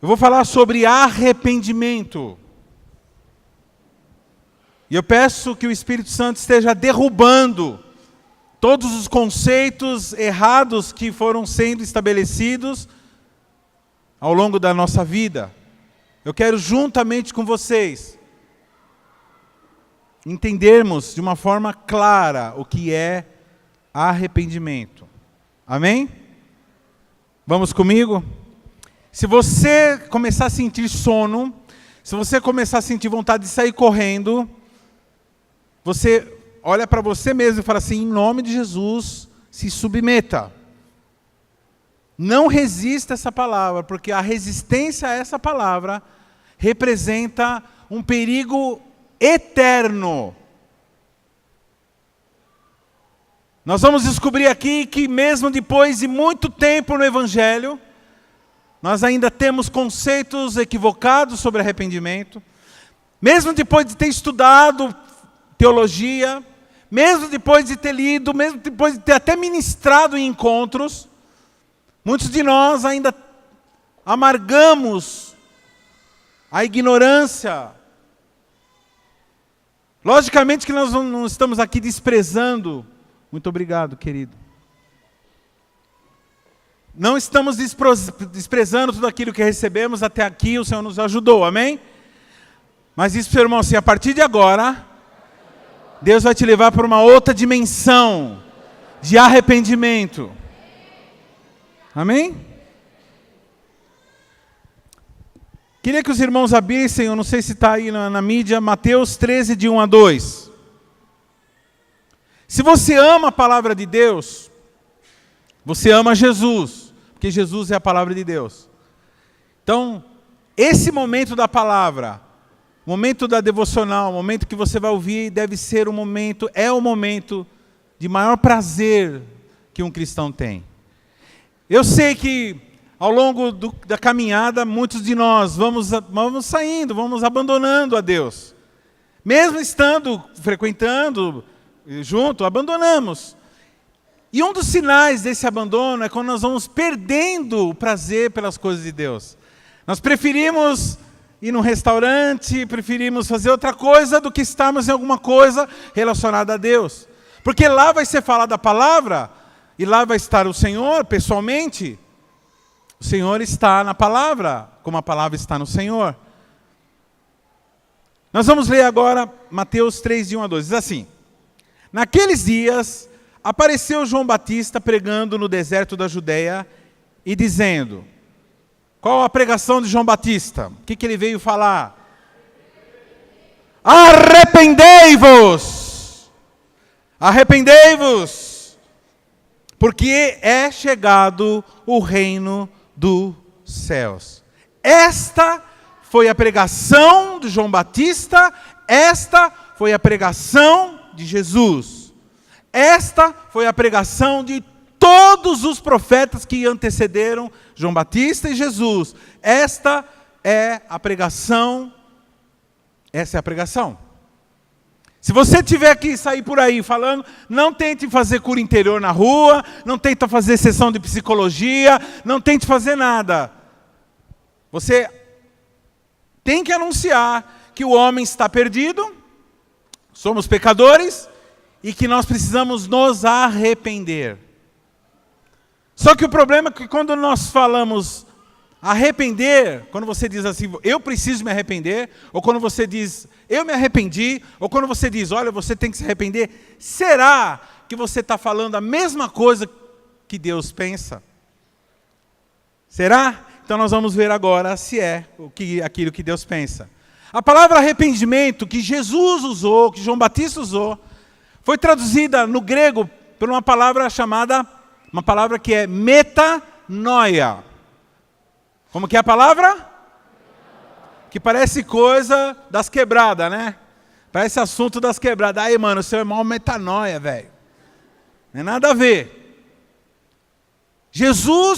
Eu vou falar sobre arrependimento. E eu peço que o Espírito Santo esteja derrubando todos os conceitos errados que foram sendo estabelecidos ao longo da nossa vida. Eu quero, juntamente com vocês, entendermos de uma forma clara o que é arrependimento. Amém? Vamos comigo? Se você começar a sentir sono, se você começar a sentir vontade de sair correndo, você olha para você mesmo e fala assim, em nome de Jesus, se submeta. Não resista a essa palavra, porque a resistência a essa palavra representa um perigo eterno. Nós vamos descobrir aqui que mesmo depois de muito tempo no Evangelho, nós ainda temos conceitos equivocados sobre arrependimento. Mesmo depois de ter estudado teologia, mesmo depois de ter lido, mesmo depois de ter até ministrado em encontros, muitos de nós ainda amargamos a ignorância. Logicamente que nós não estamos aqui desprezando. Muito obrigado, querido. Não estamos desprezando tudo aquilo que recebemos até aqui, o Senhor nos ajudou, amém? Mas isso, irmão, assim, a partir de agora, Deus vai te levar para uma outra dimensão de arrependimento. Amém? Queria que os irmãos abrissem, eu não sei se está aí na mídia, Mateus 13, de 1 a 2. Se você ama a palavra de Deus, você ama Jesus, porque Jesus é a palavra de Deus. Então, esse momento da palavra, o momento da devocional, o momento que você vai ouvir, deve ser é o momento de maior prazer que um cristão tem. Eu sei que ao longo da caminhada, muitos de nós vamos saindo, vamos abandonando a Deus. Mesmo estando frequentando junto, abandonamos. E um dos sinais desse abandono é quando nós vamos perdendo o prazer pelas coisas de Deus. Nós preferimos ir num restaurante, preferimos fazer outra coisa do que estarmos em alguma coisa relacionada a Deus. Porque lá vai ser falada a palavra, e lá vai estar o Senhor pessoalmente. O Senhor está na palavra, como a palavra está no Senhor. Nós vamos ler agora Mateus 3, de 1 a 2. Diz assim: naqueles dias apareceu João Batista pregando no deserto da Judeia e dizendo... Qual a pregação de João Batista? O que ele veio falar? Arrependei-vos! Arrependei-vos! Porque é chegado o reino dos céus. Esta foi a pregação de João Batista, esta foi a pregação de Jesus. Esta foi a pregação de todos os profetas que antecederam João Batista e Jesus. Essa é a pregação. Se você tiver que sair por aí falando, não tente fazer cura interior na rua, não tente fazer sessão de psicologia, não tente fazer nada. Você tem que anunciar que o homem está perdido, somos pecadores e que nós precisamos nos arrepender. Só que o problema é que quando nós falamos arrepender, quando você diz assim, eu preciso me arrepender, ou quando você diz, eu me arrependi, ou quando você diz, olha, você tem que se arrepender, será que você está falando a mesma coisa que Deus pensa? Será? Então nós vamos ver agora se é aquilo que Deus pensa. A palavra arrependimento que Jesus usou, que João Batista usou, foi traduzida no grego por uma palavra que é metanoia. Como que é a palavra? Que parece coisa das quebradas, né? Parece assunto das quebradas. Aí, mano, o seu irmão é metanoia, velho. Não é nada a ver.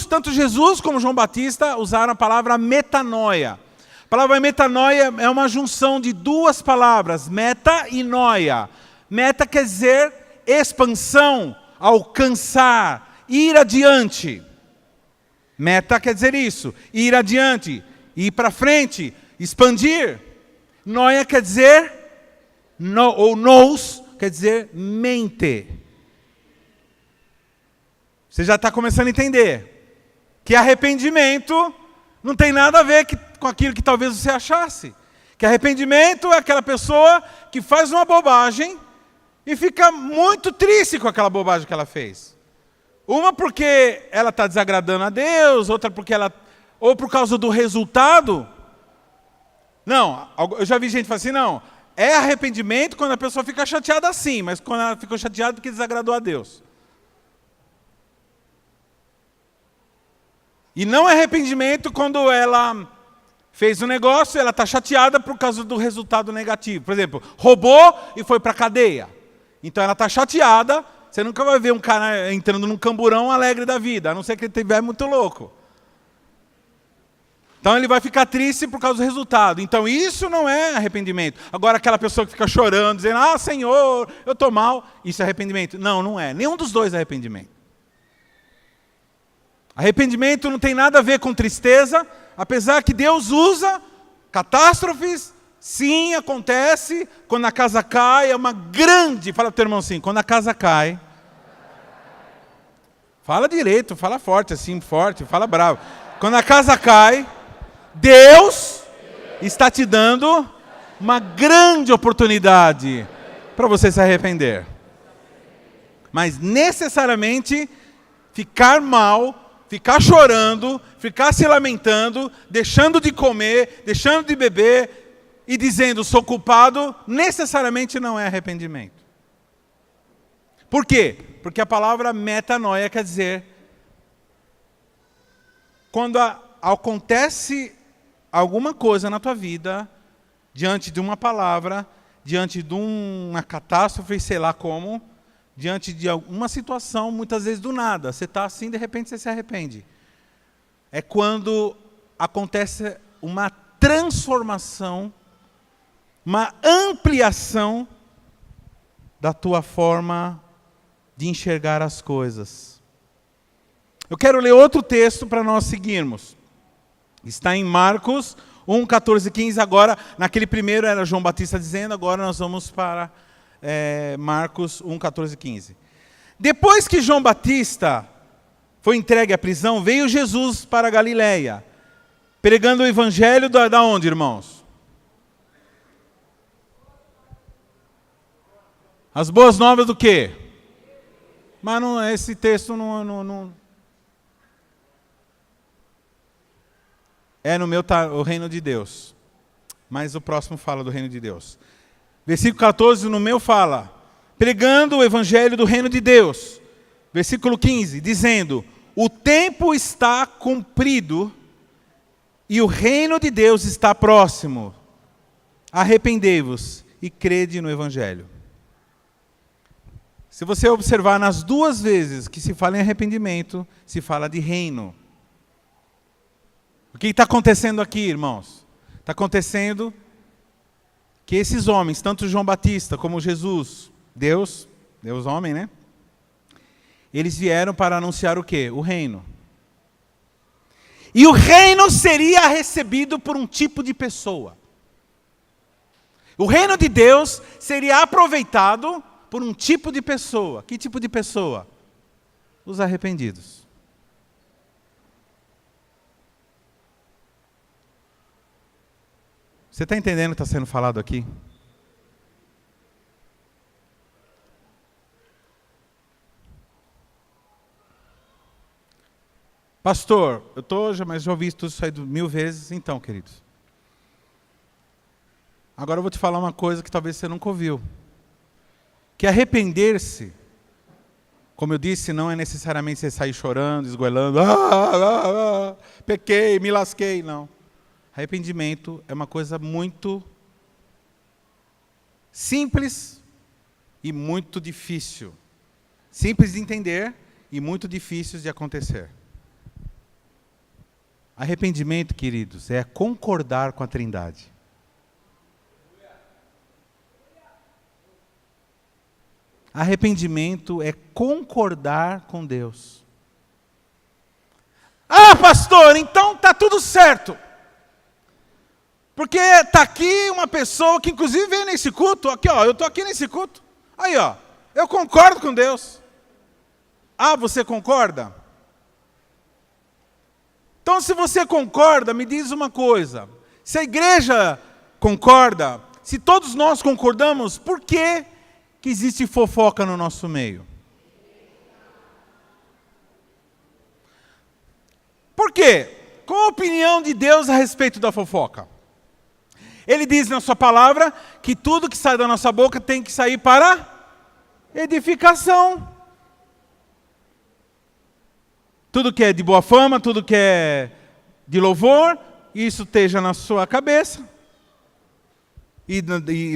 Tanto Jesus como João Batista usaram a palavra metanoia. A palavra metanoia é uma junção de duas palavras, meta e noia. Meta quer dizer expansão, alcançar, ir adiante. Meta quer dizer isso, ir adiante. ir para frente, expandir. Noia quer dizer, ou nous, quer dizer mente. Você já está começando a entender que arrependimento não tem nada a ver com aquilo que talvez você achasse. Que arrependimento é aquela pessoa que faz uma bobagem e fica muito triste com aquela bobagem que ela fez. Uma porque ela está desagradando a Deus, outra porque ou por causa do resultado. Não, eu já vi gente falar assim, não, é arrependimento quando a pessoa fica chateada assim, mas quando ela ficou chateada porque desagradou a Deus. E não é arrependimento quando ela fez um negócio e ela está chateada por causa do resultado negativo. Por exemplo, roubou e foi para a cadeia. Então ela está chateada, você nunca vai ver um cara entrando num camburão alegre da vida, a não ser que ele estiver muito louco. Então ele vai ficar triste por causa do resultado. Então isso não é arrependimento. Agora aquela pessoa que fica chorando, dizendo, Senhor, eu estou mal, isso é arrependimento. Não, não é. Nenhum dos dois é arrependimento. Arrependimento não tem nada a ver com tristeza, apesar que Deus usa catástrofes, sim, acontece, quando a casa cai, é uma grande, fala para o teu irmão assim, quando a casa cai, fala direito, fala forte assim, forte, fala bravo. Quando a casa cai, Deus está te dando uma grande oportunidade para você se arrepender. Mas necessariamente ficar mal, ficar chorando, ficar se lamentando, deixando de comer, deixando de beber e dizendo sou culpado, necessariamente não é arrependimento. Por quê? Porque a palavra metanoia quer dizer quando acontece alguma coisa na tua vida, diante de uma palavra, diante de uma catástrofe, sei lá como, diante de alguma situação, muitas vezes do nada, você está assim, de repente você se arrepende. É quando acontece uma transformação, uma ampliação da tua forma de enxergar as coisas. Eu quero ler outro texto para nós seguirmos. Está em Marcos 1, 14 e 15. Agora, naquele primeiro era João Batista dizendo, agora nós vamos para Marcos 1, 14 e 15. Depois que João Batista foi entregue à prisão, veio Jesus para a Galileia, pregando o evangelho da onde, irmãos? As boas novas do quê? Mas não, esse texto não no meu tá o reino de Deus. Mas o próximo fala do reino de Deus. Versículo 14 no meu fala, pregando o evangelho do reino de Deus. Versículo 15, dizendo, o tempo está cumprido e o reino de Deus está próximo. Arrependei-vos e crede no evangelho. Se você observar nas duas vezes que se fala em arrependimento, se fala de reino. O que está acontecendo aqui, irmãos? Está acontecendo que esses homens, tanto João Batista como Jesus, Deus homem, né? Eles vieram para anunciar o quê? O reino. E o reino seria recebido por um tipo de pessoa. O reino de Deus seria aproveitado por um tipo de pessoa. Que tipo de pessoa? Os arrependidos. Você está entendendo o que está sendo falado aqui? Pastor, mas já ouvi isso aí 1000 vezes. Então, queridos. Agora eu vou te falar uma coisa que talvez você nunca ouviu. Que arrepender-se, como eu disse, não é necessariamente você sair chorando, esgoelando. Pequei, me lasquei. Não. Arrependimento é uma coisa muito simples e muito difícil. Simples de entender e muito difícil de acontecer. Arrependimento, queridos, é concordar com a Trindade. Arrependimento é concordar com Deus. Ah, pastor, então está tudo certo. Porque está aqui uma pessoa que inclusive veio nesse culto, aqui ó, eu estou aqui nesse culto. Aí ó, eu concordo com Deus. Ah, você concorda? Então se você concorda, me diz uma coisa. Se a igreja concorda, se todos nós concordamos, por que existe fofoca no nosso meio? Por quê? Qual a opinião de Deus a respeito da fofoca? Ele diz na sua palavra que tudo que sai da nossa boca tem que sair para edificação. Tudo que é de boa fama, tudo que é de louvor, isso esteja na sua cabeça. E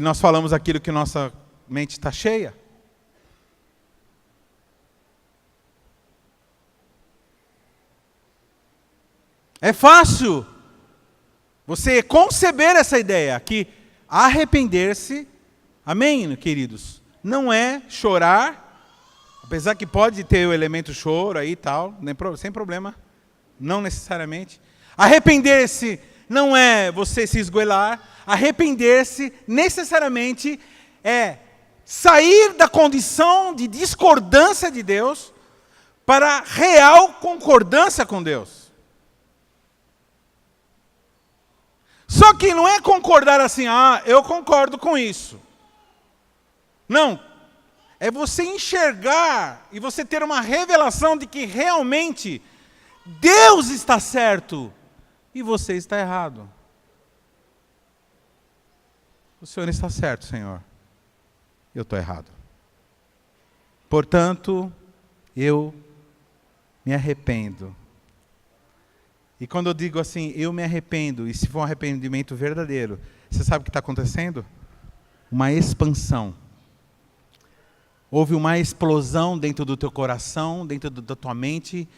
nós falamos aquilo que nossa mente está cheia. É fácil você conceber essa ideia, que arrepender-se, amém, queridos, não é chorar, apesar que pode ter o elemento choro aí e tal, sem problema, não necessariamente. Arrepender-se não é você se esgoelar, arrepender-se necessariamente é sair da condição de discordância de Deus para real concordância com Deus. Só que não é concordar assim, ah, eu concordo com isso. Não. É você enxergar e você ter uma revelação de que realmente Deus está certo e você está errado. O Senhor está certo, Senhor. Eu estou errado. Portanto, eu me arrependo. E quando eu digo assim, eu me arrependo, e se for um arrependimento verdadeiro, você sabe o que está acontecendo? Uma expansão. Houve uma explosão dentro do teu coração, dentro da tua mente,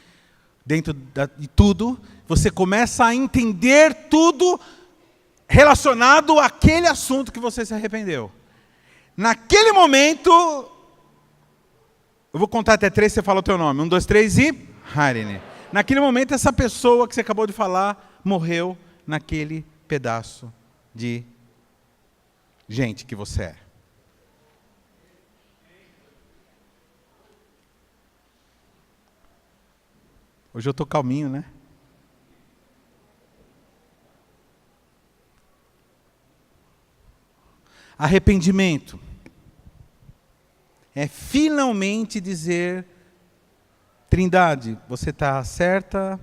dentro de tudo. Você começa a entender tudo relacionado àquele assunto que você se arrependeu. Naquele momento, eu vou contar até 3, você fala o teu nome. 1, 2, 3 e... Harine. Naquele momento, essa pessoa que você acabou de falar, morreu naquele pedaço de gente que você é. Hoje eu estou calminho, né? Arrependimento é finalmente dizer: Trindade, você está certa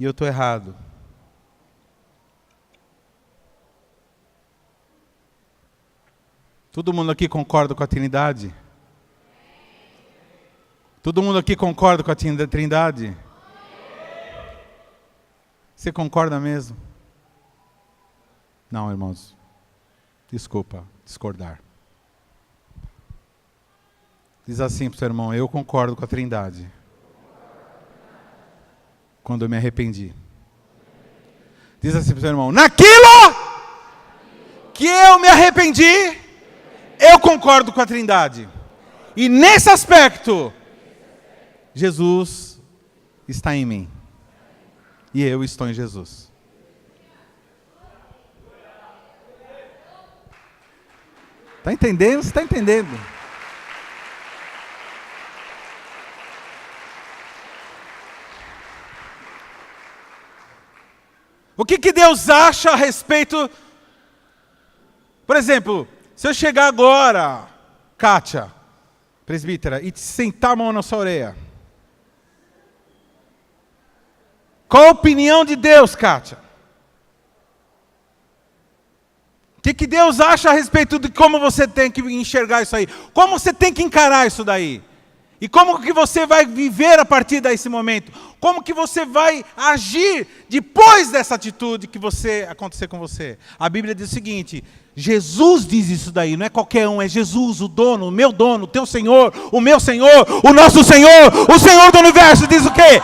e eu estou errado. Todo mundo aqui concorda com a Trindade? Todo mundo aqui concorda com a Trindade? Você concorda mesmo? Não, irmãos. Desculpa, discordar. Diz assim para o seu irmão, eu concordo com a Trindade. Quando eu me arrependi. Diz assim para o seu irmão, naquilo que eu me arrependi, eu concordo com a Trindade. E nesse aspecto, Jesus está em mim. E eu estou em Jesus. Está entendendo? Você está entendendo? O que Deus acha a respeito... Por exemplo, se eu chegar agora, Kátia, presbítera, e te sentar a mão na sua orelha. Qual a opinião de Deus, Kátia? O que Deus acha a respeito de como você tem que enxergar isso aí? Como você tem que encarar isso daí? E como que você vai viver a partir desse momento? Como que você vai agir depois dessa atitude que acontecer com você? A Bíblia diz o seguinte, Jesus diz isso daí, não é qualquer um, é Jesus, o dono, o meu dono, o teu Senhor, o meu Senhor, o nosso Senhor, o Senhor do universo, diz o quê?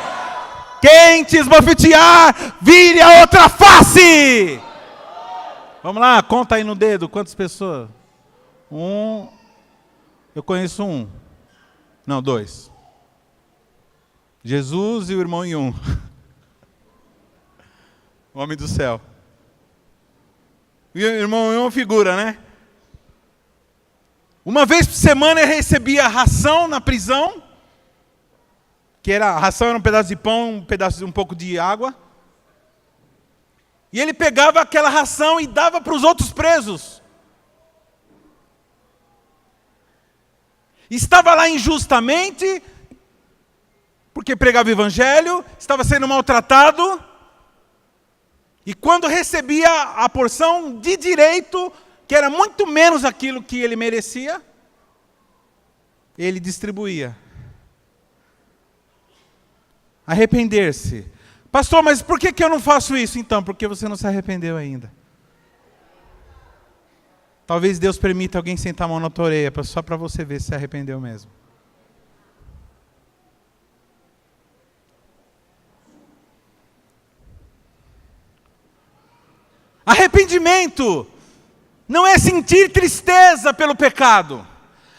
Quem te esbofetear, vire a outra face! Vamos lá, conta aí no dedo, quantas pessoas? Eu conheço um. Não, 2. Jesus e o irmão em um. O homem do céu. Irmão é uma figura, né? Uma vez por semana ele recebia ração na prisão, a ração era um pedaço de pão, um pouco de água. E ele pegava aquela ração e dava para os outros presos. Estava lá injustamente, porque pregava o evangelho, estava sendo maltratado. E quando recebia a porção de direito, que era muito menos aquilo que ele merecia, ele distribuía. Arrepender-se. Pastor, mas por que eu não faço isso? Então, porque você não se arrependeu ainda. Talvez Deus permita alguém sentar a mão na tua orelha, só para você ver se se arrependeu mesmo. Arrependimento não é sentir tristeza pelo pecado.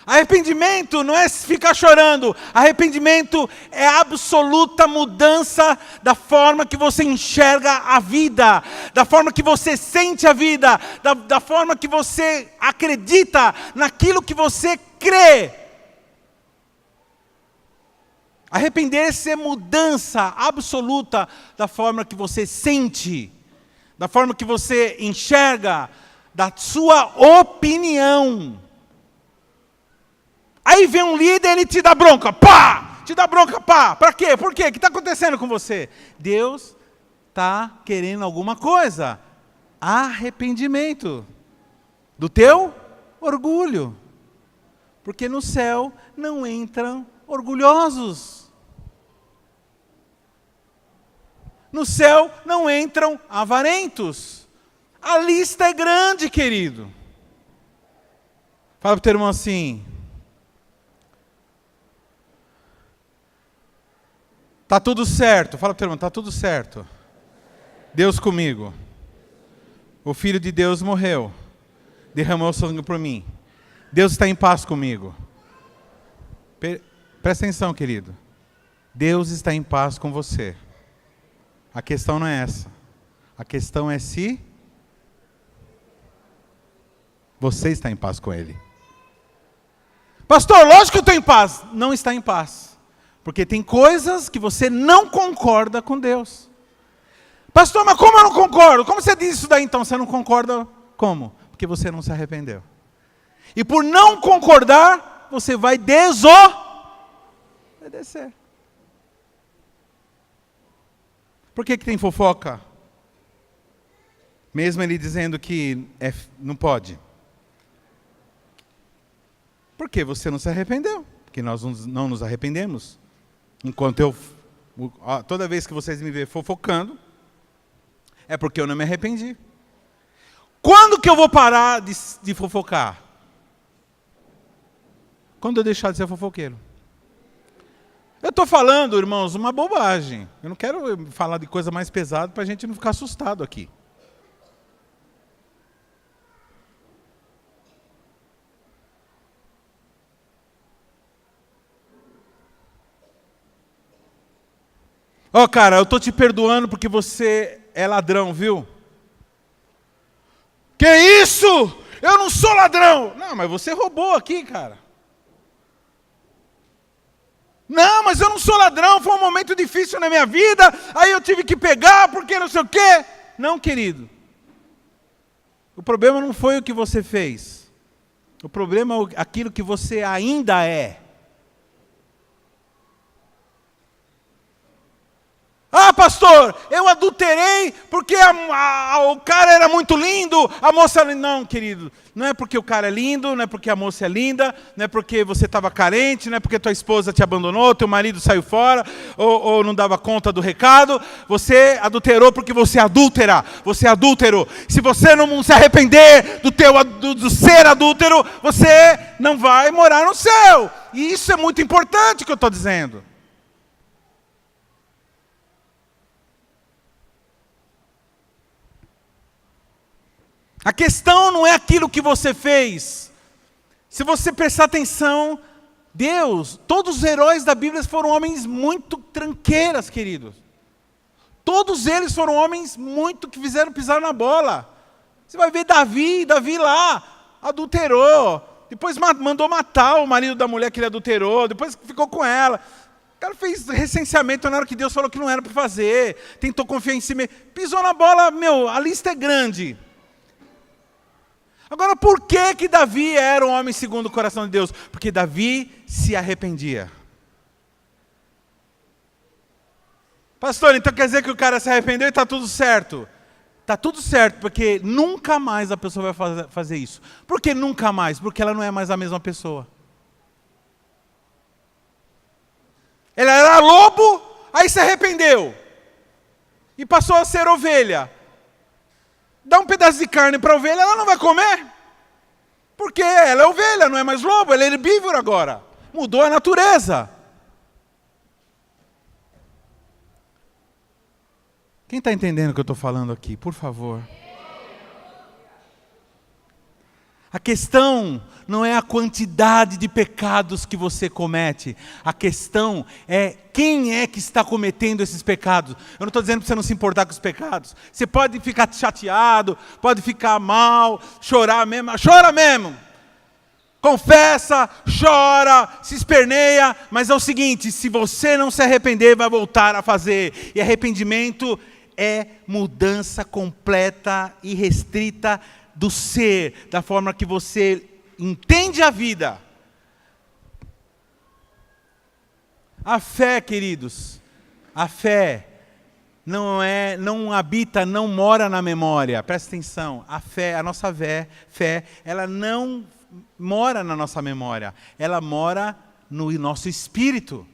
Arrependimento não é ficar chorando. Arrependimento é a absoluta mudança da forma que você enxerga a vida, da forma que você sente a vida, da forma que você acredita naquilo que você crê. Arrepender-se é mudança absoluta da forma que você sente, da forma que você enxerga, da sua opinião. Aí vem um líder, ele te dá bronca, pá! Te dá bronca, pá! Para quê? Por quê? O que está acontecendo com você? Deus está querendo alguma coisa. Arrependimento do teu orgulho. Porque no céu não entram orgulhosos. No céu não entram avarentos. A lista é grande, querido. Fala para o teu irmão assim: tá tudo certo. Fala para o teu irmão, tá tudo certo. Deus comigo. O Filho de Deus morreu. Derramou sangue por mim. Deus está em paz comigo. Presta atenção, querido. Deus está em paz com você. A questão não é essa. A questão é se você está em paz com Ele. Pastor, lógico que eu estou em paz. Não está em paz. Porque tem coisas que você não concorda com Deus. Pastor, mas como eu não concordo? Como você diz isso daí então? Você não concorda como? Porque você não se arrependeu. E por não concordar, você vai desobedecer. Por que tem fofoca? Mesmo ele dizendo que não pode. Porque você não se arrependeu. Porque nós não nos arrependemos. Enquanto toda vez que vocês me verem fofocando, é porque eu não me arrependi. Quando que eu vou parar de fofocar? Quando eu deixar de ser fofoqueiro. Eu estou falando, irmãos, uma bobagem. Eu não quero falar de coisa mais pesada para a gente não ficar assustado aqui. Ó, cara, eu estou te perdoando porque você é ladrão, viu? Que isso? Eu não sou ladrão. Não, mas você roubou aqui, cara. Não, mas eu não sou ladrão, foi um momento difícil na minha vida, aí eu tive que pegar, porque não sei o quê. Não, querido. O problema não foi o que você fez. O problema é aquilo que você ainda é. Ah, pastor, eu adulterei porque o cara era muito lindo, a moça... Não, querido, não é porque o cara é lindo, não é porque a moça é linda, não é porque você estava carente, não é porque tua esposa te abandonou, teu marido saiu fora, ou não dava conta do recado. Você adulterou porque você é adúltera, você é adúltero. Se você não se arrepender do ser adúltero, você não vai morar no céu. E isso é muito importante que eu estou dizendo. A questão não é aquilo que você fez. Se você prestar atenção, Deus, todos os heróis da Bíblia foram homens muito tranqueiras, queridos. Todos eles foram homens muito que fizeram pisar na bola. Você vai ver Davi lá, adulterou. Depois mandou matar o marido da mulher que ele adulterou. Depois ficou com ela. O cara fez recenseamento na hora que Deus falou que não era para fazer. Tentou confiar em si mesmo. Pisou na bola, a lista é grande. Agora, por que Davi era um homem segundo o coração de Deus? Porque Davi se arrependia. Pastor, então quer dizer que o cara se arrependeu e está tudo certo? Está tudo certo, porque nunca mais a pessoa vai fazer isso. Por que nunca mais? Porque ela não é mais a mesma pessoa. Ela era lobo, aí se arrependeu. E passou a ser ovelha. Dá um pedaço de carne para a ovelha, ela não vai comer. Porque ela é ovelha, não é mais lobo, ela é herbívoro agora. Mudou a natureza. Quem está entendendo o que eu estou falando aqui? Por favor. A questão não é a quantidade de pecados que você comete. A questão é quem é que está cometendo esses pecados. Eu não estou dizendo para você não se importar com os pecados. Você pode ficar chateado, pode ficar mal, chorar mesmo. Chora mesmo. Confessa, chora, se esperneia. Mas é o seguinte, se você não se arrepender, vai voltar a fazer. E arrependimento é mudança completa e restrita do ser, da forma que você entende a vida. A fé, queridos, a fé não habita, não mora na memória. Presta atenção, a fé, a nossa fé, ela não mora na nossa memória, ela mora no nosso espírito.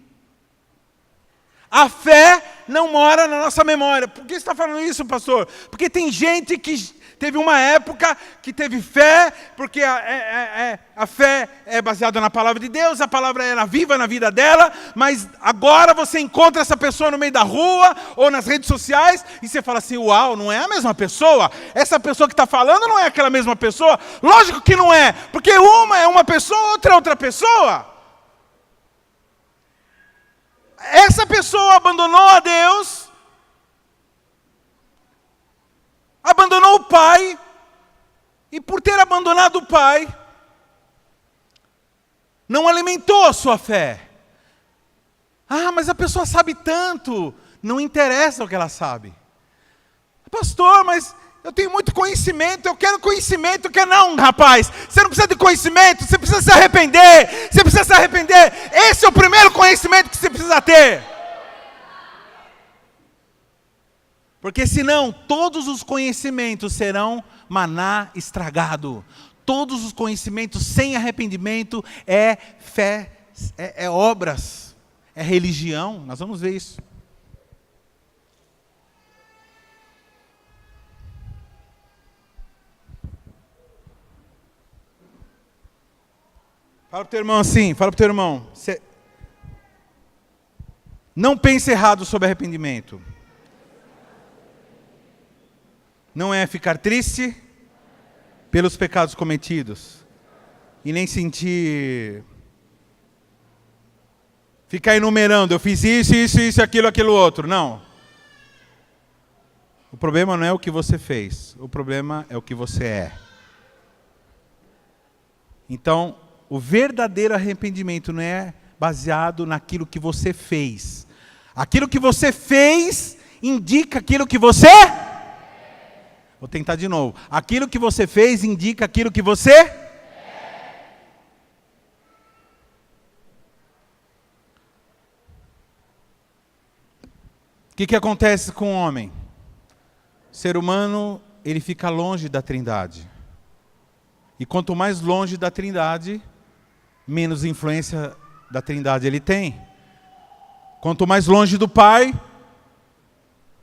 A fé não mora na nossa memória. Por que você está falando isso, pastor? Porque tem gente que teve uma época que teve fé, porque a fé é baseada na palavra de Deus, a palavra era viva na vida dela, mas agora você encontra essa pessoa no meio da rua ou nas redes sociais e você fala assim, uau, não é a mesma pessoa? Essa pessoa que está falando não é aquela mesma pessoa? Lógico que não é, porque uma é uma pessoa, outra é outra pessoa. Essa pessoa abandonou a Deus, abandonou o Pai, e por ter abandonado o Pai, não alimentou a sua fé. Ah, mas a pessoa sabe tanto, não interessa o que ela sabe. Pastor, mas eu tenho muito conhecimento, eu quero conhecimento, não, rapaz, você não precisa de conhecimento, você precisa se arrepender, você precisa se arrepender, esse é o primeiro conhecimento que você precisa ter. Porque senão, todos os conhecimentos serão maná estragado. Todos os conhecimentos sem arrependimento é fé, é obras, é religião, nós vamos ver isso. Fala para o teu irmão assim, fala para o teu irmão. Não pense errado sobre arrependimento. Não é ficar triste pelos pecados cometidos. E nem ficar enumerando, eu fiz isso, aquilo outro. Não. O problema não é o que você fez. O problema é o que você é. Então, o verdadeiro arrependimento não é baseado naquilo que você fez. Aquilo que você fez indica aquilo que você... Vou tentar de novo. Aquilo que você fez indica aquilo que você... O que acontece com o homem? O ser humano, ele fica longe da Trindade. E quanto mais longe da Trindade, menos influência da Trindade ele tem. Quanto mais longe do Pai,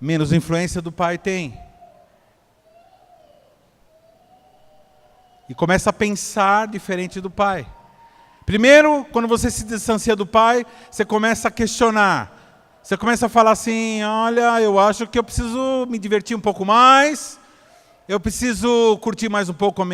menos influência do Pai tem. E começa a pensar diferente do Pai. Primeiro, quando você se distancia do Pai, você começa a questionar. Você começa a falar assim, olha, eu acho que eu preciso me divertir um pouco mais, eu preciso curtir mais um pouco o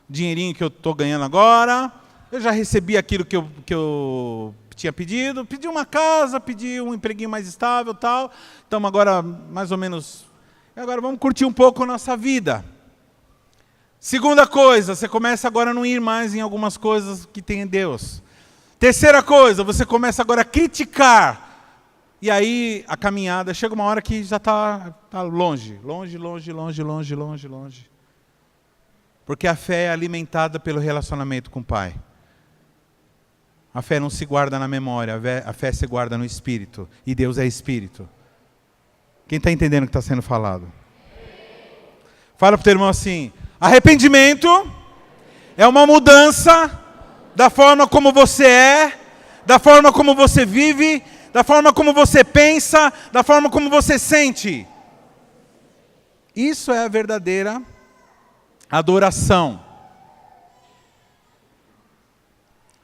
dinheirinho que eu estou ganhando agora, eu já recebi aquilo que eu tinha pedido, pedi uma casa, pedi um empreguinho mais estável e tal, então agora mais ou menos, agora vamos curtir um pouco a nossa vida. Segunda coisa, você começa agora a não ir mais em algumas coisas que tem em Deus. Terceira coisa, você começa agora a criticar. E aí a caminhada, chega uma hora que já está longe. Porque a fé é alimentada pelo relacionamento com o Pai. A fé não se guarda na memória, a fé se guarda no Espírito. E Deus é Espírito. Quem está entendendo o que está sendo falado? Fala para o teu irmão assim: arrependimento é uma mudança da forma como você é, da forma como você vive, da forma como você pensa, da forma como você sente. Isso é a verdadeira adoração.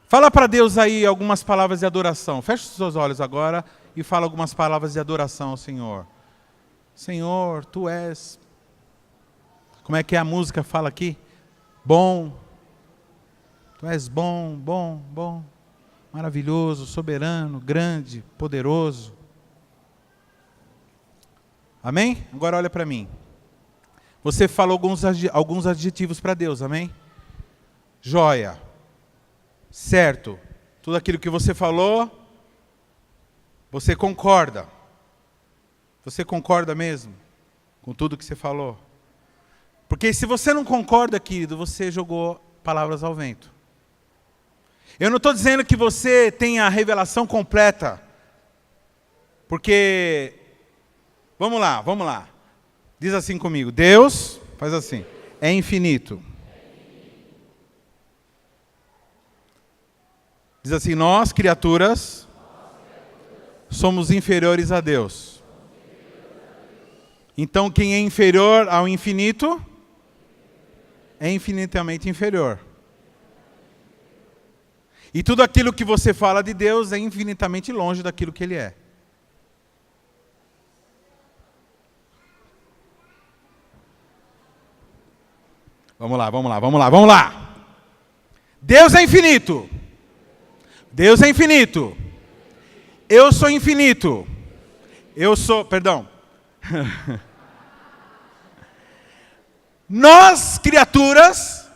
Fala para Deus aí algumas palavras de adoração. Feche os seus olhos agora e fala algumas palavras de adoração ao Senhor. Senhor, Tu és... Como é que a música fala aqui? Bom. Tu és bom, bom, bom. Maravilhoso, soberano, grande, poderoso. Amém? Agora olha para mim. Você falou alguns adjetivos para Deus, amém? Joia. Certo. Tudo aquilo que você falou, você concorda. Você concorda mesmo com tudo que você falou? Porque se você não concorda, querido, você jogou palavras ao vento. Eu não estou dizendo que você tenha a revelação completa. Porque, vamos lá. Diz assim comigo, Deus, faz assim, é infinito. Diz assim, nós, criaturas, somos inferiores a Deus. Então, quem é inferior ao infinito, é infinitamente inferior. E tudo aquilo que você fala de Deus é infinitamente longe daquilo que Ele é. Vamos lá. Deus é infinito. Deus é infinito. Eu sou infinito. Nós, criaturas,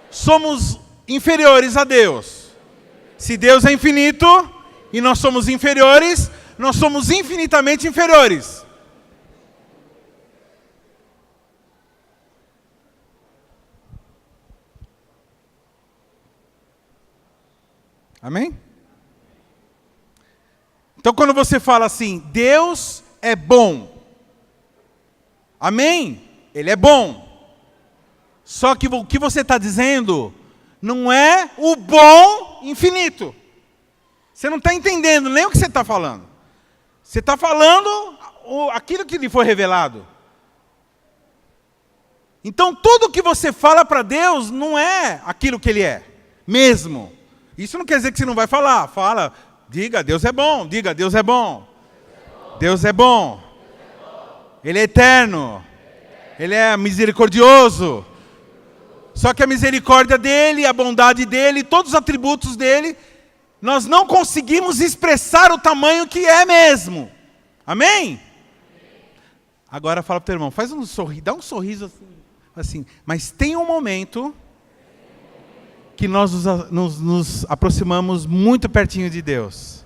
somos inferiores a Deus. Se Deus é infinito e nós somos inferiores, nós somos infinitamente inferiores. Amém? Então quando você fala assim, Deus é bom. Amém? Ele é bom. Só que o que você está dizendo não é o bom infinito. Você não está entendendo nem o que você está falando. Você está falando aquilo que lhe foi revelado. Então tudo que você fala para Deus não é aquilo que Ele é, mesmo. Isso não quer dizer que você não vai falar. Fala, diga, Deus é bom. Diga, Deus é bom. Deus é bom. Ele é eterno. Ele é misericordioso. Só que a misericórdia dEle, a bondade dEle, todos os atributos dEle, nós não conseguimos expressar o tamanho que é mesmo. Amém? Agora fala para o teu irmão, faz um sorriso, dá um sorriso assim. Mas tem um momento que nós nos aproximamos muito pertinho de Deus.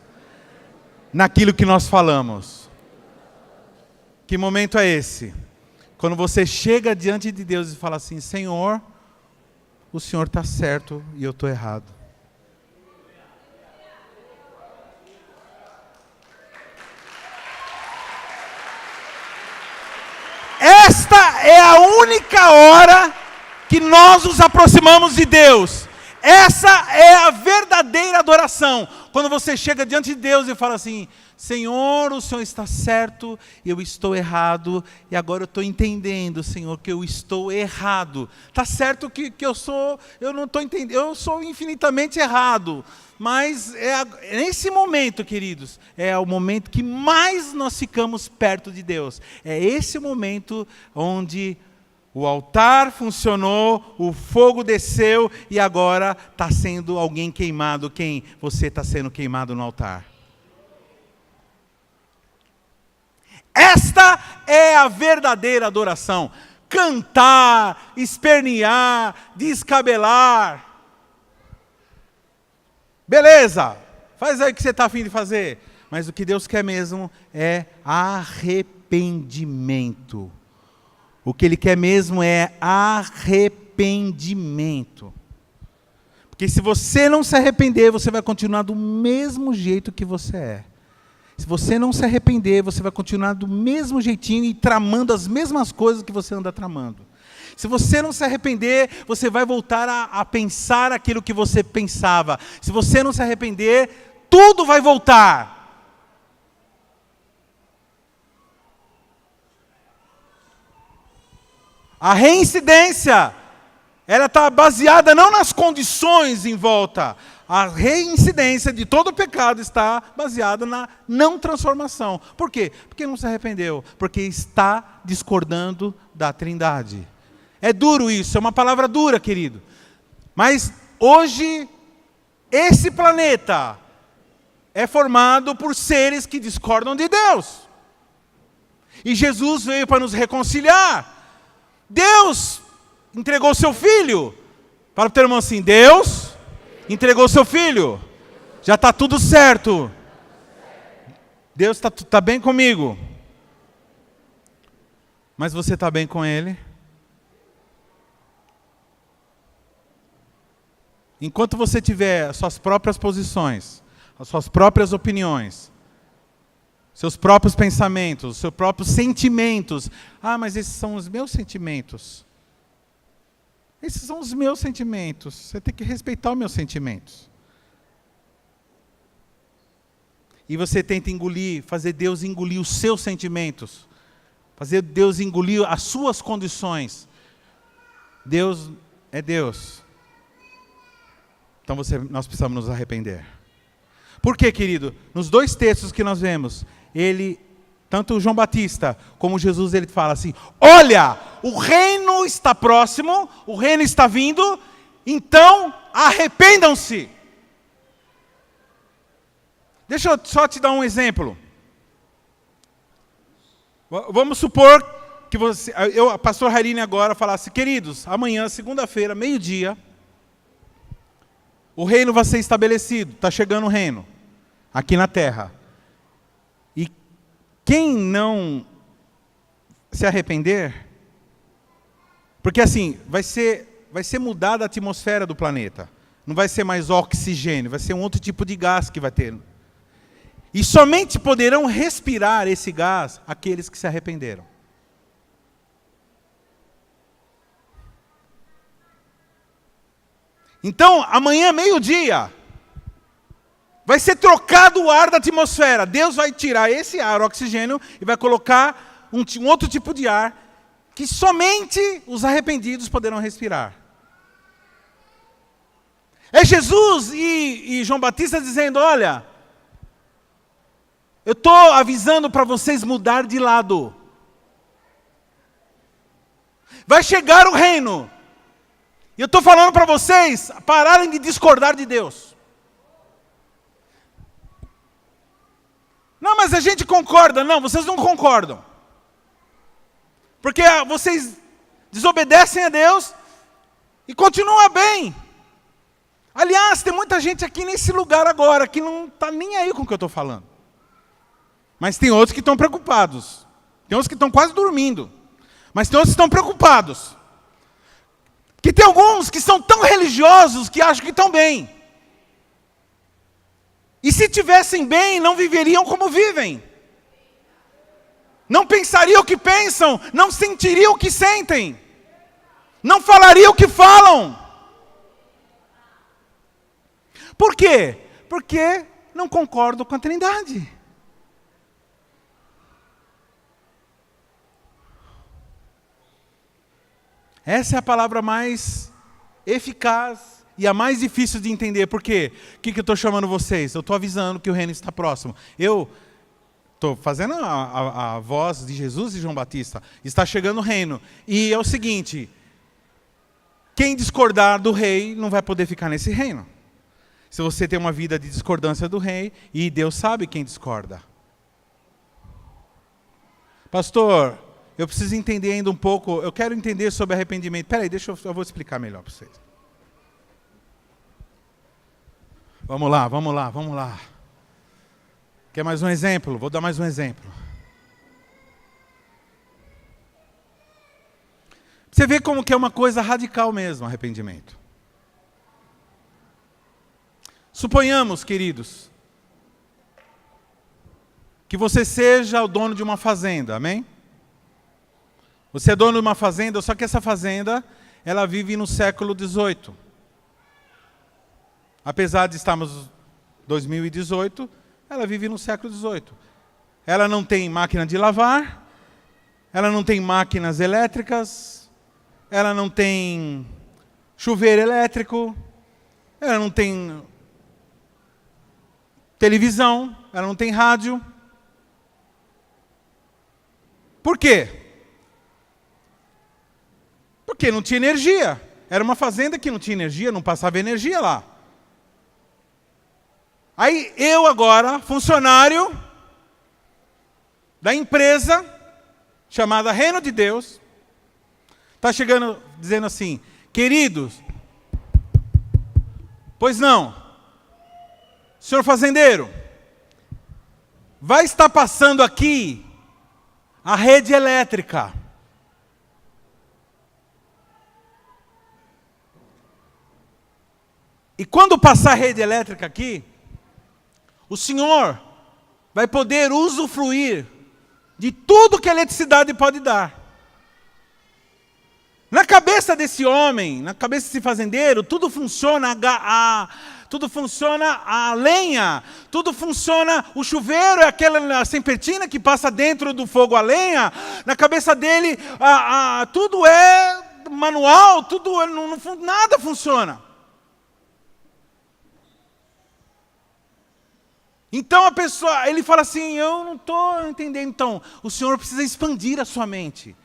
Naquilo que nós falamos. Que momento é esse? Quando você chega diante de Deus e fala assim, Senhor, o Senhor está certo e eu estou errado. Esta é a única hora que nós nos aproximamos de Deus. Essa é a verdadeira adoração. Quando você chega diante de Deus e fala assim, Senhor, o Senhor está certo, eu estou errado, e agora eu estou entendendo, Senhor, que eu estou errado. Está certo que eu não estou entendendo, eu sou infinitamente errado. Mas nesse momento, queridos, é o momento que mais nós ficamos perto de Deus. É esse momento onde o altar funcionou, o fogo desceu e agora está sendo alguém queimado. Quem? Você está sendo queimado no altar. Esta é a verdadeira adoração. cantar, espernear, descabelar. Beleza, faz aí o que você está a fim de fazer. Mas o que Deus quer mesmo é arrependimento. O que Ele quer mesmo é arrependimento. Porque se você não se arrepender, você vai continuar do mesmo jeito que você é. Se você não se arrepender, você vai continuar do mesmo jeitinho e tramando as mesmas coisas que você anda tramando. Se você não se arrepender, você vai voltar a pensar aquilo que você pensava. Se você não se arrepender, tudo vai voltar. A reincidência, ela está baseada não nas condições em volta. A reincidência de todo pecado está baseada na não transformação. Por quê? Porque não se arrependeu. Porque está discordando da Trindade. É duro isso, é uma palavra dura, querido. Mas hoje, esse planeta é formado por seres que discordam de Deus. E Jesus veio para nos reconciliar. Deus entregou seu filho. Para o teu irmão assim, Deus entregou seu filho. Já está tudo certo. Deus está bem comigo. Mas você está bem com Ele? Enquanto você tiver as suas próprias posições, as suas próprias opiniões, seus próprios pensamentos, seus próprios sentimentos. Ah, mas esses são os meus sentimentos. Esses são os meus sentimentos. Você tem que respeitar os meus sentimentos. E você tenta engolir, fazer Deus engolir os seus sentimentos. Fazer Deus engolir as suas condições. Deus é Deus. Então nós precisamos nos arrepender. Por quê, querido? Nos dois textos que nós vemos, tanto João Batista como Jesus, ele fala assim, olha, o reino está próximo, o reino está vindo, então arrependam-se. Deixa eu só te dar um exemplo. Vamos supor que a pastor Harine agora falasse, queridos, amanhã, segunda-feira, meio-dia, o reino vai ser estabelecido, está chegando o reino, aqui na terra. E quem não se arrepender, porque assim, vai ser mudada a atmosfera do planeta. Não vai ser mais oxigênio, vai ser um outro tipo de gás que vai ter. E somente poderão respirar esse gás aqueles que se arrependeram. Então, amanhã, meio-dia, vai ser trocado o ar da atmosfera. Deus vai tirar esse ar, o oxigênio, e vai colocar um outro tipo de ar que somente os arrependidos poderão respirar. É Jesus e João Batista dizendo, olha, eu estou avisando para vocês mudar de lado. Vai chegar o reino. E eu estou falando para vocês pararem de discordar de Deus. Não, mas a gente concorda. Não, vocês não concordam. Porque vocês desobedecem a Deus e continuam bem. Aliás, tem muita gente aqui nesse lugar agora que não está nem aí com o que eu estou falando. Mas tem outros que estão preocupados. Tem outros que estão quase dormindo. Mas tem outros que estão preocupados. Que tem alguns que são tão religiosos que acham que estão bem. E se tivessem bem, não viveriam como vivem. Não pensariam o que pensam, não sentiriam o que sentem. Não falariam o que falam. Por quê? Porque não concordam com a Trindade. Essa é a palavra mais eficaz e a mais difícil de entender. Por quê? O que eu estou chamando vocês? Eu estou avisando que o reino está próximo. Eu estou fazendo a voz de Jesus e João Batista. Está chegando o reino. E é o seguinte, quem discordar do rei não vai poder ficar nesse reino. Se você tem uma vida de discordância do rei, e Deus sabe quem discorda. Pastor, eu preciso entender ainda um pouco, eu quero entender sobre arrependimento. Peraí, eu vou explicar melhor para vocês. Vamos lá. Quer mais um exemplo? Vou dar mais um exemplo. Você vê como que é uma coisa radical mesmo, arrependimento. Suponhamos, queridos, que você seja o dono de uma fazenda, amém? Você é dono de uma fazenda, só que essa fazenda, ela vive no século XVIII. Apesar de estarmos em 2018, ela vive no século XVIII. Ela não tem máquina de lavar, ela não tem máquinas elétricas, ela não tem chuveiro elétrico, ela não tem televisão, ela não tem rádio. Por quê? Porque não tinha energia. Era uma fazenda que não tinha energia, não passava energia lá. Aí eu agora, funcionário da empresa chamada Reino de Deus, está chegando dizendo assim, queridos, pois não, senhor fazendeiro, vai estar passando aqui a rede elétrica. E quando passar a rede elétrica aqui, o senhor vai poder usufruir de tudo que a eletricidade pode dar. Na cabeça desse homem, na cabeça desse fazendeiro, tudo funciona tudo funciona a lenha, tudo funciona, o chuveiro é aquela serpentina que passa dentro do fogo a lenha. Na cabeça dele, tudo é manual, nada funciona. Então a pessoa, ele fala assim, eu não estou entendendo. Então, o Senhor precisa expandir a sua mente.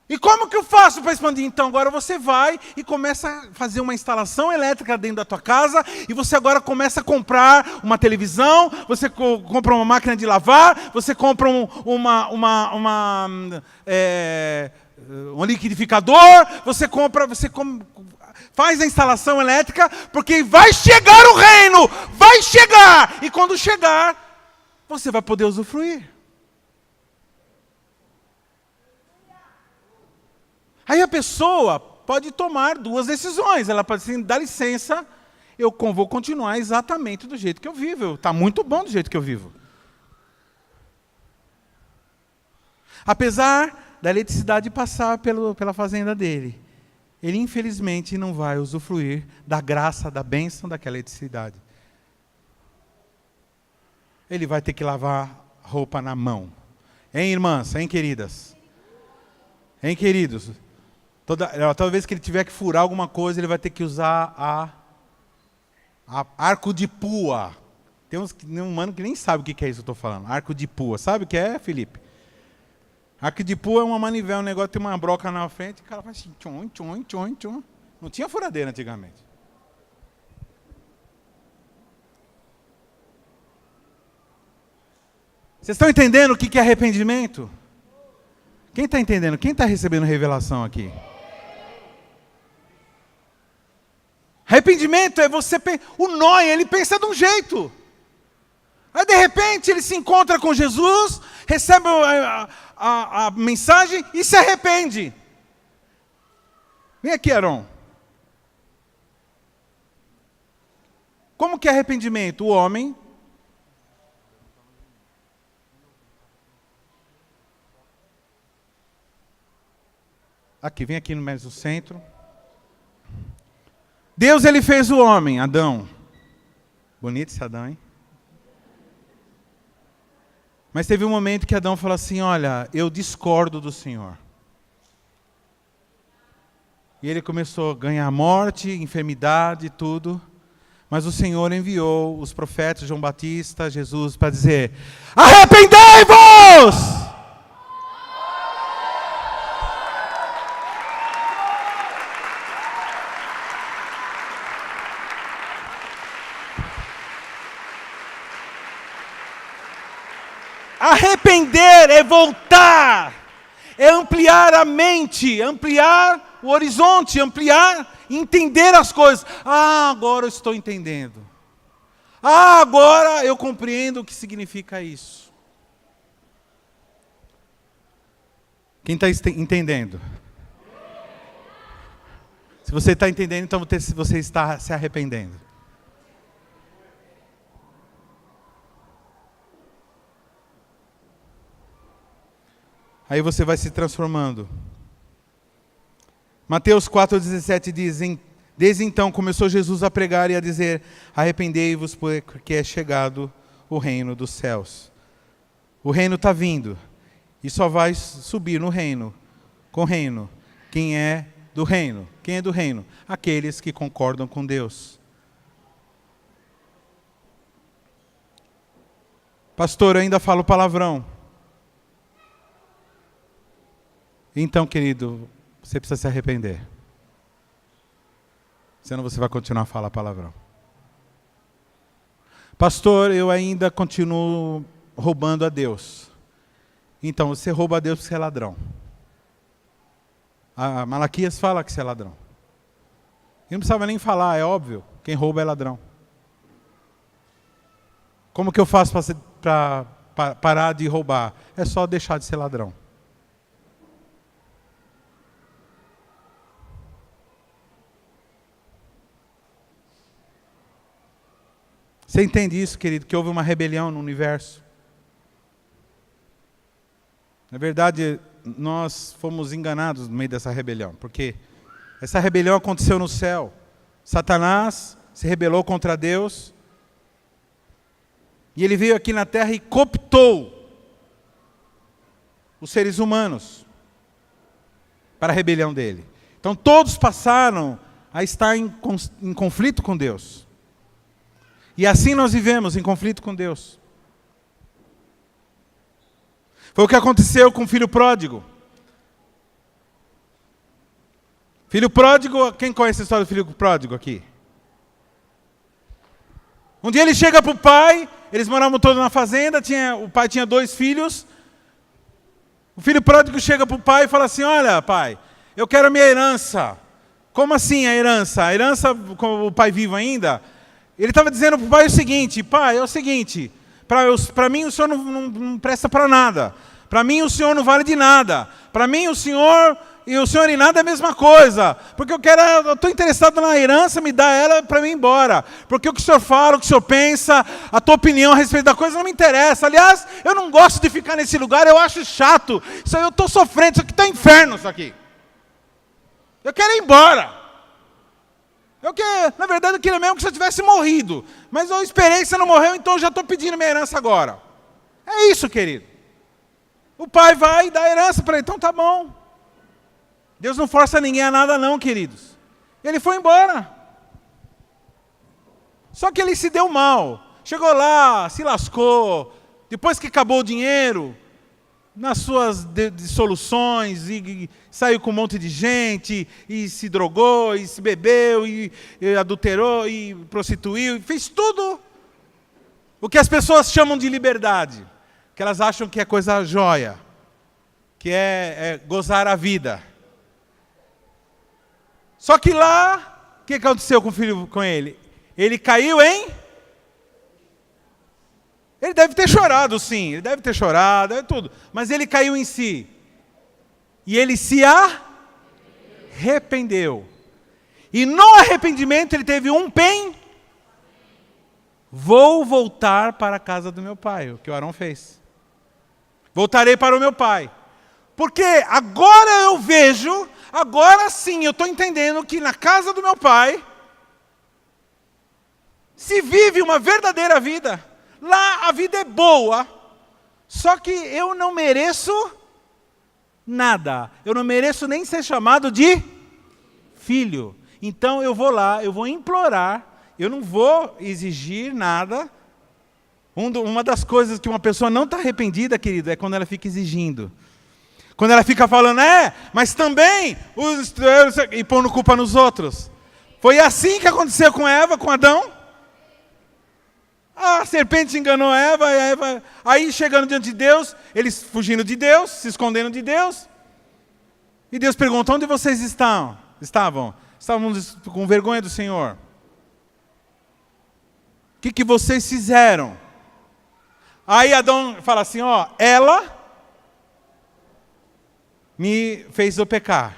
E como que eu faço para expandir? Então, agora você vai e começa a fazer uma instalação elétrica dentro da tua casa, e você agora começa a comprar uma televisão, você compra uma máquina de lavar, você compra um liquidificador, faz a instalação elétrica, porque vai chegar o reino, vai chegar, e quando chegar, você vai poder usufruir. Aí a pessoa pode tomar duas decisões, ela pode assim, dá licença, eu vou continuar exatamente do jeito que eu vivo, está muito bom do jeito que eu vivo. Apesar da eletricidade passar pela fazenda dele, ele infelizmente não vai usufruir da graça, da bênção daquela eletricidade. Ele vai ter que lavar roupa na mão. Hein, irmãs? Hein, queridas? Hein, queridos? Toda vez que ele tiver que furar alguma coisa, ele vai ter que usar arco de pua. Tem um mano que nem sabe o que é isso que eu estou falando. Arco de pua. Sabe o que é, Felipe? Arco de pua é uma manivela, um negócio, tem uma broca na frente, o cara faz assim, tchon, tchon, tchon, tchon. Não tinha furadeira antigamente. Vocês estão entendendo o que é arrependimento? Quem está entendendo? Quem está recebendo revelação aqui? Arrependimento é você... O Noé, ele pensa de um jeito. Aí, de repente, ele se encontra com Jesus, recebe a mensagem e se arrepende. Vem aqui, Aaron. Como que é arrependimento? O homem... Aqui, vem aqui no mesmo centro. Deus, ele fez o homem, Adão. Bonito esse Adão, hein? Mas teve um momento que Adão falou assim, olha, eu discordo do Senhor. E ele começou a ganhar morte, enfermidade, tudo. Mas o Senhor enviou os profetas, João Batista, Jesus, para dizer, arrependei-vos! Arrepender é voltar É ampliar a mente, ampliar o horizonte, ampliar, entender as coisas. Ah, agora eu estou entendendo. Ah, agora eu compreendo o que significa isso. Quem está entendendo? Se você está entendendo, então você está se arrependendo. Aí você vai se transformando. Mateus 4,17 diz: desde então começou Jesus a pregar e a dizer: arrependei-vos, porque é chegado o reino dos céus. O reino está vindo. E só vai subir no reino, com o reino. Quem é do reino? Quem é do reino? Aqueles que concordam com Deus. Pastor, eu ainda falo palavrão. Então, querido, você precisa se arrepender. Senão você vai continuar a falar palavrão. Pastor, eu ainda continuo roubando a Deus. Então, você rouba a Deus porque você é ladrão. A Malaquias fala que você é ladrão. Ele não precisava nem falar, é óbvio. Quem rouba é ladrão. Como que eu faço para parar de roubar? É só deixar de ser ladrão. Você entende isso, querido? Que houve uma rebelião no universo. Na verdade, nós fomos enganados no meio dessa rebelião. Porque essa rebelião aconteceu no céu. Satanás se rebelou contra Deus. E ele veio aqui na terra e cooptou os seres humanos para a rebelião dele. Então todos passaram a estar em conflito com Deus. E assim nós vivemos em conflito com Deus. Foi o que aconteceu com o filho pródigo. Filho pródigo, quem conhece a história do filho pródigo aqui? Um dia ele chega para o pai, eles moravam todos na fazenda, o pai tinha 2 filhos. O filho pródigo chega para o pai e fala assim: olha, pai, eu quero a minha herança. Como assim a herança? A herança, com o pai vivo ainda? Ele estava dizendo para o pai o seguinte: pai, é o seguinte, para mim o senhor não presta para nada. Para mim o senhor não vale de nada. Para mim o senhor e nada é a mesma coisa. Porque eu estou interessado na herança, me dá ela para mim ir embora. Porque o que o senhor fala, o que o senhor pensa, a tua opinião a respeito da coisa não me interessa. Aliás, eu não gosto de ficar nesse lugar, eu acho chato. Isso aí eu estou sofrendo, isso aqui está inferno, isso aqui. Eu quero ir embora. Na verdade, eu queria mesmo que você tivesse morrido. Mas eu esperei que você não morreu, então eu já estou pedindo minha herança agora. É isso, querido. O pai vai e dá a herança para ele. Então tá bom. Deus não força ninguém a nada não, queridos. Ele foi embora. Só que ele se deu mal. Chegou lá, se lascou. Depois que acabou o dinheiro, nas suas dissoluções, e saiu com um monte de gente, e se drogou, e se bebeu, e adulterou, e prostituiu, e fez tudo o que as pessoas chamam de liberdade, que elas acham que é coisa jóia, que é gozar a vida. Só que lá, o que aconteceu com o filho, com ele? Ele caiu em... Ele deve ter chorado, sim. Ele deve ter chorado, tudo. Mas ele caiu em si. E ele se arrependeu. E no arrependimento ele teve um vou voltar para a casa do meu pai. O que o Arão fez. Voltarei para o meu pai. Porque agora eu vejo, agora sim eu estou entendendo que na casa do meu pai se vive uma verdadeira vida. Lá a vida é boa, só que eu não mereço nada. Eu não mereço nem ser chamado de filho. Então eu vou lá, eu vou implorar, eu não vou exigir nada. Uma das coisas que uma pessoa não está arrependida, querido, é quando ela fica exigindo. Quando ela fica falando, mas também, e pondo culpa nos outros. Foi assim que aconteceu com Eva, com Adão. A serpente enganou Eva, aí chegando diante de Deus, eles fugindo de Deus, se escondendo de Deus. E Deus pergunta, onde vocês estavam? Estávamos com vergonha do Senhor. O que vocês fizeram? Aí Adão fala assim, ela me fez eu pecar,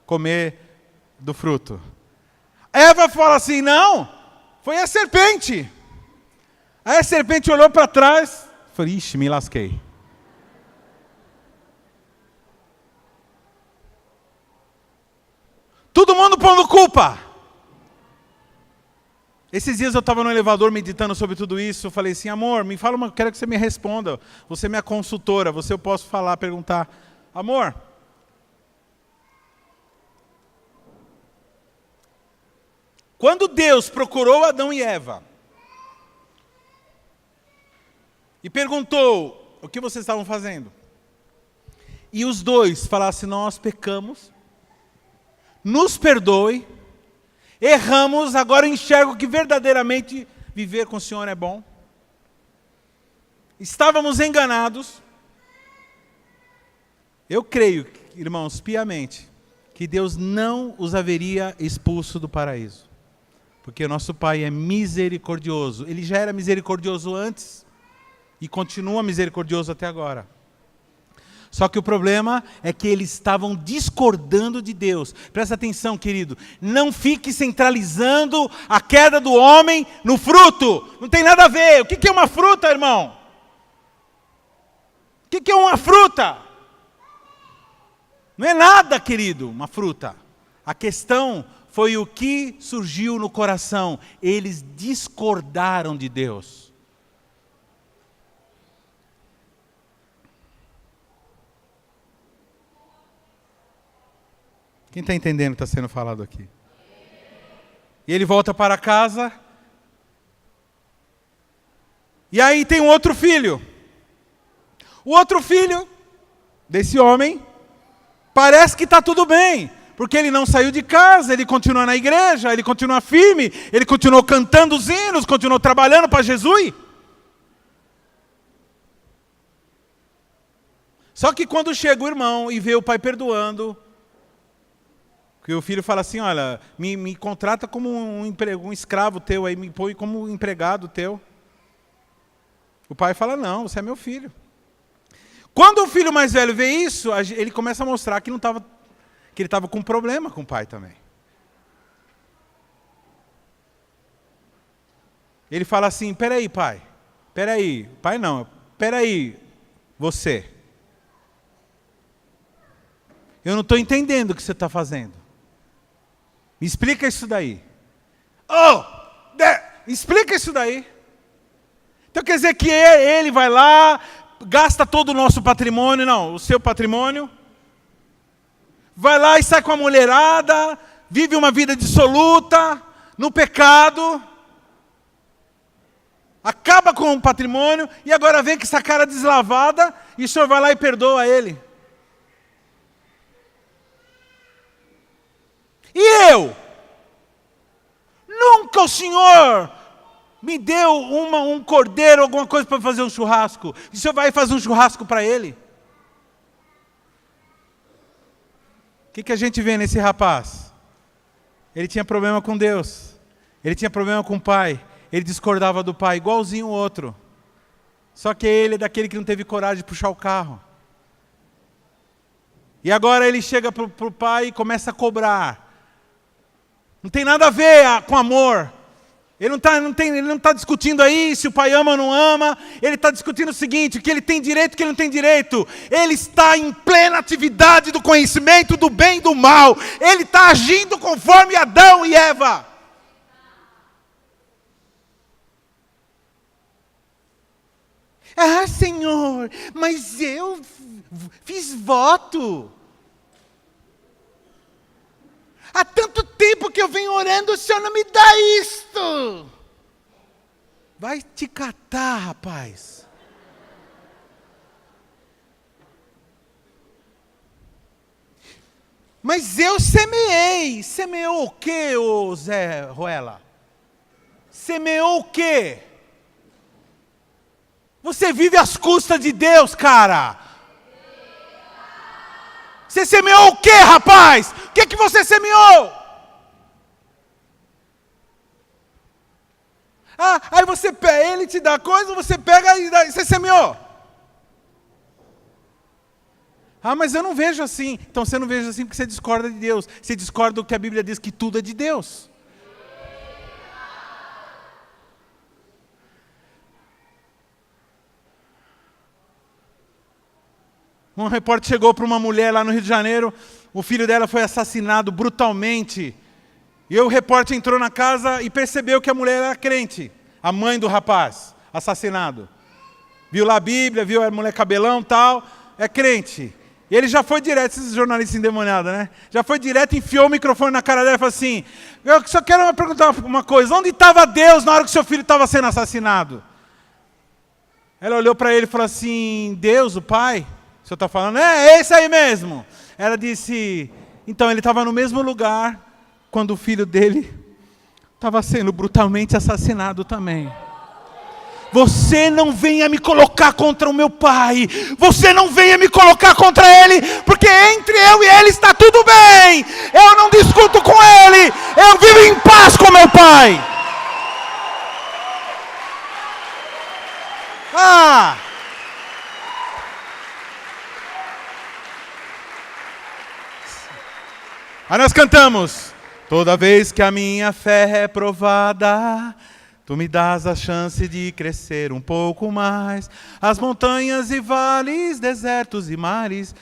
comer do fruto. Eva fala assim, não, foi a serpente. Aí a serpente olhou para trás, falou, ixi, me lasquei. Todo mundo pondo culpa. Esses dias eu estava no elevador meditando sobre tudo isso, eu falei assim, amor, me fala quero que você me responda. Você é minha consultora, eu posso falar, perguntar. Amor, quando Deus procurou Adão e Eva e perguntou o que vocês estavam fazendo, e os dois falassem, nós pecamos, nos perdoe, erramos, agora eu enxergo que verdadeiramente viver com o Senhor é bom. Estávamos enganados. Eu creio, irmãos, piamente, que Deus não os haveria expulso do paraíso. Porque o nosso Pai é misericordioso. Ele já era misericordioso antes e continua misericordioso até agora. Só que o problema é que eles estavam discordando de Deus. Presta atenção, querido. Não fique centralizando a queda do homem no fruto. Não tem nada a ver. O que é uma fruta, irmão? O que é uma fruta? Não é nada, querido, uma fruta. A questão foi o que surgiu no coração. Eles discordaram de Deus. Quem está entendendo o que está sendo falado aqui? E ele volta para casa. E aí tem um outro filho. O outro filho desse homem parece que está tudo bem. Porque ele não saiu de casa, ele continua na igreja, ele continua firme, ele continuou cantando os hinos, continuou trabalhando para Jesus. Só que quando chega o irmão e vê o pai perdoando, que o filho fala assim, olha, me contrata como um escravo teu, aí me põe como empregado teu. O pai fala, não, você é meu filho. Quando o filho mais velho vê isso, ele começa a mostrar que ele estava com problema com o pai também. Ele fala assim, peraí pai, peraí, você. Eu não estou entendendo o que você está fazendo. Me explica isso daí. Explica isso daí. Então quer dizer que ele vai lá, gasta todo o nosso patrimônio, não, o seu patrimônio, vai lá e sai com a mulherada, vive uma vida dissoluta, no pecado, acaba com o patrimônio, e agora vem com essa cara deslavada, e o senhor vai lá e perdoa ele. E eu? Nunca o Senhor me deu um cordeiro, alguma coisa para fazer um churrasco. E o Senhor vai fazer um churrasco para ele? O que a gente vê nesse rapaz? Ele tinha problema com Deus. Ele tinha problema com o pai. Ele discordava do pai, igualzinho o outro. Só que ele é daquele que não teve coragem de puxar o carro. E agora ele chega para o pai e começa a cobrar. Não tem nada a ver com amor. Ele não está discutindo aí se o pai ama ou não ama. Ele está discutindo o seguinte, que ele tem direito, que ele não tem direito. Ele está em plena atividade do conhecimento do bem e do mal. Ele está agindo conforme Adão e Eva. Ah, Senhor, mas eu fiz voto. Há tanto tempo que eu venho orando, o Senhor não me dá isto. Vai te catar, rapaz. Mas eu semeei. Semeou o quê, ô Zé Ruela? Semeou o quê? Você vive às custas de Deus, cara. Você semeou o quê, rapaz? O que você semeou? Aí você pega, ele te dá coisa, você pega e você semeou. Mas eu não vejo assim. Então você não vejo assim porque você discorda de Deus. Você discorda do que a Bíblia diz, que tudo é de Deus. Um repórter chegou para uma mulher lá no Rio de Janeiro, o filho dela foi assassinado brutalmente. E o repórter entrou na casa e percebeu que a mulher era crente, a mãe do rapaz assassinado. Viu lá a Bíblia, viu a mulher cabelão e tal, é crente. E ele já foi direto, esses jornalistas endemoniados, né? Já foi direto, enfiou o microfone na cara dela e falou assim, eu só quero perguntar uma coisa, onde estava Deus na hora que seu filho estava sendo assassinado? Ela olhou para ele e falou assim, Deus, o Pai? O senhor está falando? É esse aí mesmo. Ela disse, então ele estava no mesmo lugar quando o filho dele estava sendo brutalmente assassinado também. Você não venha me colocar contra o meu pai. Você não venha me colocar contra ele, porque entre eu e ele está tudo bem. Eu não discuto com ele. Eu vivo em paz com meu pai. Aí nós cantamos, toda vez que a minha fé é provada, tu me dás a chance de crescer um pouco mais. As montanhas e vales, desertos e mares,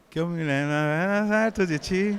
que eu me lembro certo de ti.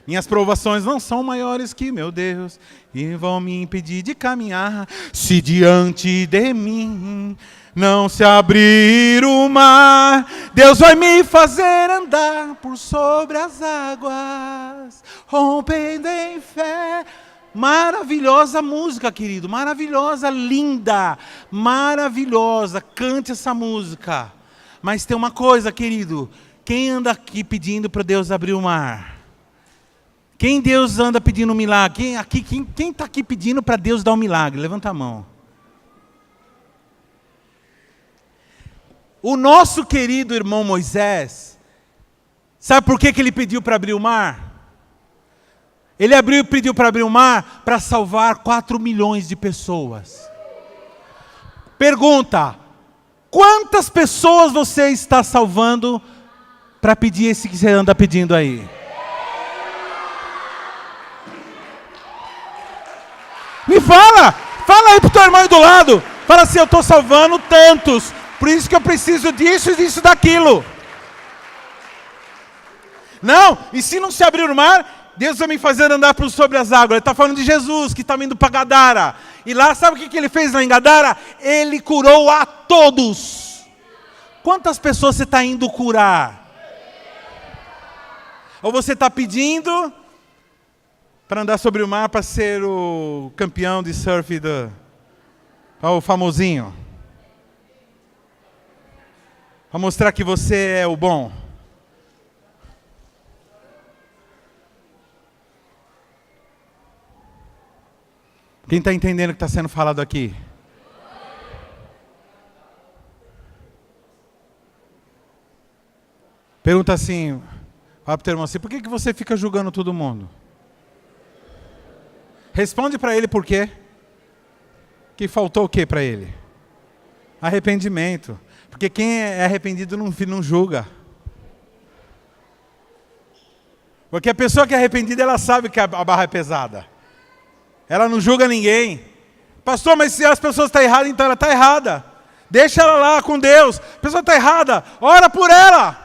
Minhas provações não são maiores que meu Deus, e vão me impedir de caminhar, se diante de mim não se abrir o mar, Deus vai me fazer andar por sobre as águas, rompendo em fé. Maravilhosa música, querido, maravilhosa, linda, maravilhosa, cante essa música. Mas tem uma coisa, querido, quem anda aqui pedindo para Deus abrir o mar? Quem Deus anda pedindo um milagre? Quem está aqui pedindo para Deus dar um milagre? Levanta a mão. O nosso querido irmão Moisés, sabe por que ele pediu para abrir o mar? Ele pediu para abrir o mar para salvar 4 milhões de pessoas. Pergunta, quantas pessoas você está salvando para pedir esse que você anda pedindo aí? Me fala aí pro teu irmão aí do lado. Fala assim, eu estou salvando tantos, por isso que eu preciso disso e disso daquilo. Não, e se não se abrir o mar, Deus vai me fazer andar por sobre as águas. Ele está falando de Jesus, que está vindo para Gadara. E lá, sabe o que ele fez lá em Gadara? Ele curou a todos. Quantas pessoas você está indo curar? Ou você está pedindo para andar sobre o mar, para ser o campeão de surf o famosinho? Para mostrar que você é o bom. Quem está entendendo o que está sendo falado aqui? Pergunta assim, fala para o teu irmão assim, por que você fica julgando todo mundo? Responde para ele por quê. Que faltou o quê para ele? Arrependimento. Porque quem é arrependido não julga. Porque a pessoa que é arrependida, ela sabe que a barra é pesada. Ela não julga ninguém. Pastor, mas se as pessoas estão erradas, então ela está errada. Deixa ela lá com Deus. A pessoa está errada, ora por ela.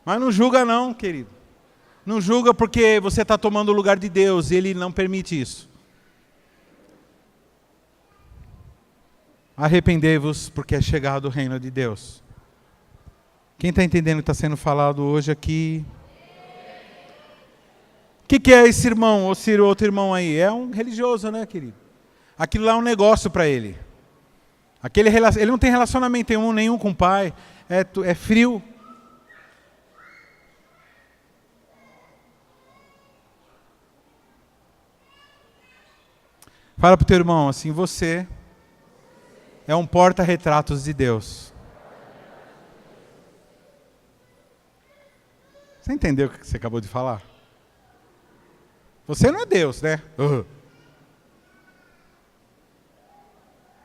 Mas não julga não, querido. Não julga porque você está tomando o lugar de Deus e Ele não permite isso. Arrependei-vos porque é chegado o reino de Deus. Quem está entendendo o que está sendo falado hoje aqui? O que é esse irmão ou esse outro irmão aí? É um religioso, né, querido? Aquilo lá é um negócio para ele. Ele não tem relacionamento nenhum com o pai. É frio. Fala para o teu irmão assim, você é um porta-retratos de Deus. Você entendeu o que você acabou de falar? Você não é Deus, né?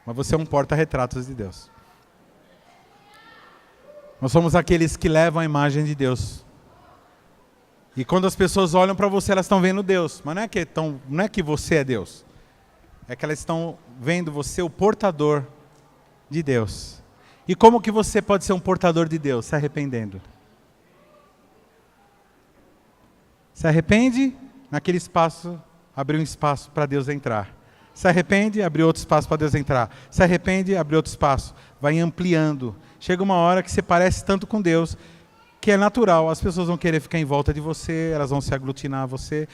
Mas você é um porta-retratos de Deus. Nós somos aqueles que levam a imagem de Deus. E quando as pessoas olham para você, elas estão vendo Deus. Mas não é que você é Deus. É que elas estão vendo você o portador de Deus. E como que você pode ser um portador de Deus? Se arrependendo. Se arrepende, naquele espaço, abriu um espaço para Deus entrar. Se arrepende, abre outro espaço para Deus entrar. Se arrepende, abre outro espaço. Vai ampliando. Chega uma hora que você parece tanto com Deus, que é natural. As pessoas vão querer ficar em volta de você, elas vão se aglutinar a você,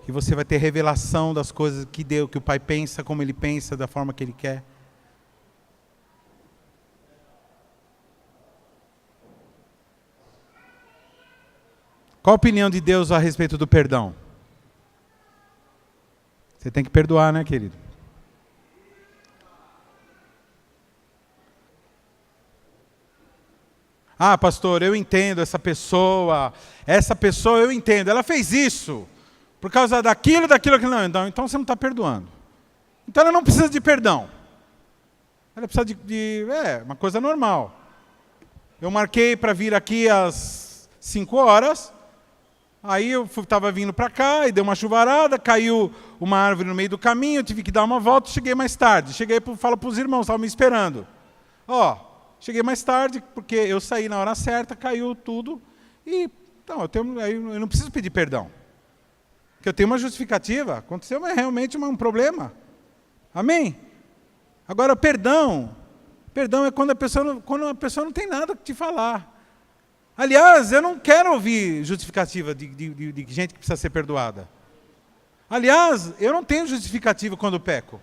e você vai ter revelação das coisas que que o Pai pensa, como Ele pensa, da forma que Ele quer. Qual a opinião de Deus a respeito do perdão? Você tem que perdoar, né, querido? Ah, pastor, eu entendo essa pessoa eu entendo, ela fez isso, por causa daquilo. Não, então você não está perdoando. Então ela não precisa de perdão. Ela precisa uma coisa normal. Eu marquei para vir aqui às 5 horas, aí eu estava vindo para cá, e deu uma chuvarada, caiu uma árvore no meio do caminho, eu tive que dar uma volta, cheguei mais tarde. Falo para os irmãos, estavam me esperando. Cheguei mais tarde, porque eu saí na hora certa, caiu tudo, e então, eu não preciso pedir perdão. Porque eu tenho uma justificativa, aconteceu realmente um problema. Amém? Agora, perdão é quando a pessoa não tem nada para te falar. Aliás, eu não quero ouvir justificativa de gente que precisa ser perdoada. Aliás, eu não tenho justificativa quando peco.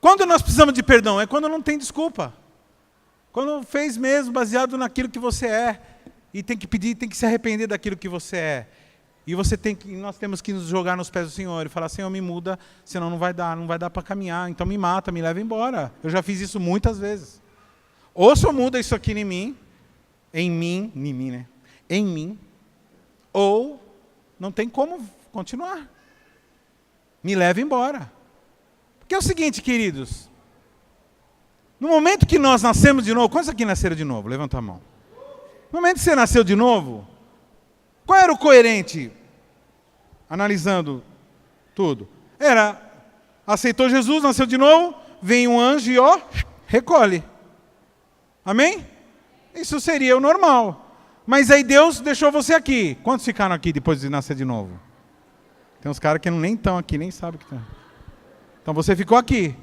Quando nós precisamos de perdão? É quando não tem desculpa. Quando fez mesmo, baseado naquilo que você é. E tem que pedir, tem que se arrepender daquilo que você é. E nós temos que nos jogar nos pés do Senhor e falar, Senhor, me muda, senão não vai dar para caminhar. Então me mata, me leva embora. Eu já fiz isso muitas vezes. Ou o Senhor muda isso aqui em mim, né? Em mim, ou não tem como continuar. Me leva embora. Porque é o seguinte, queridos, no momento que nós nascemos de novo, quantos aqui nasceram de novo? Levanta a mão. No momento que você nasceu de novo, qual era o coerente? Analisando tudo. Aceitou Jesus, nasceu de novo, vem um anjo e recolhe. Amém? Isso seria o normal. Mas aí Deus deixou você aqui. Quantos ficaram aqui depois de nascer de novo? Tem uns caras que nem estão aqui, nem sabem que estão. Então você ficou aqui.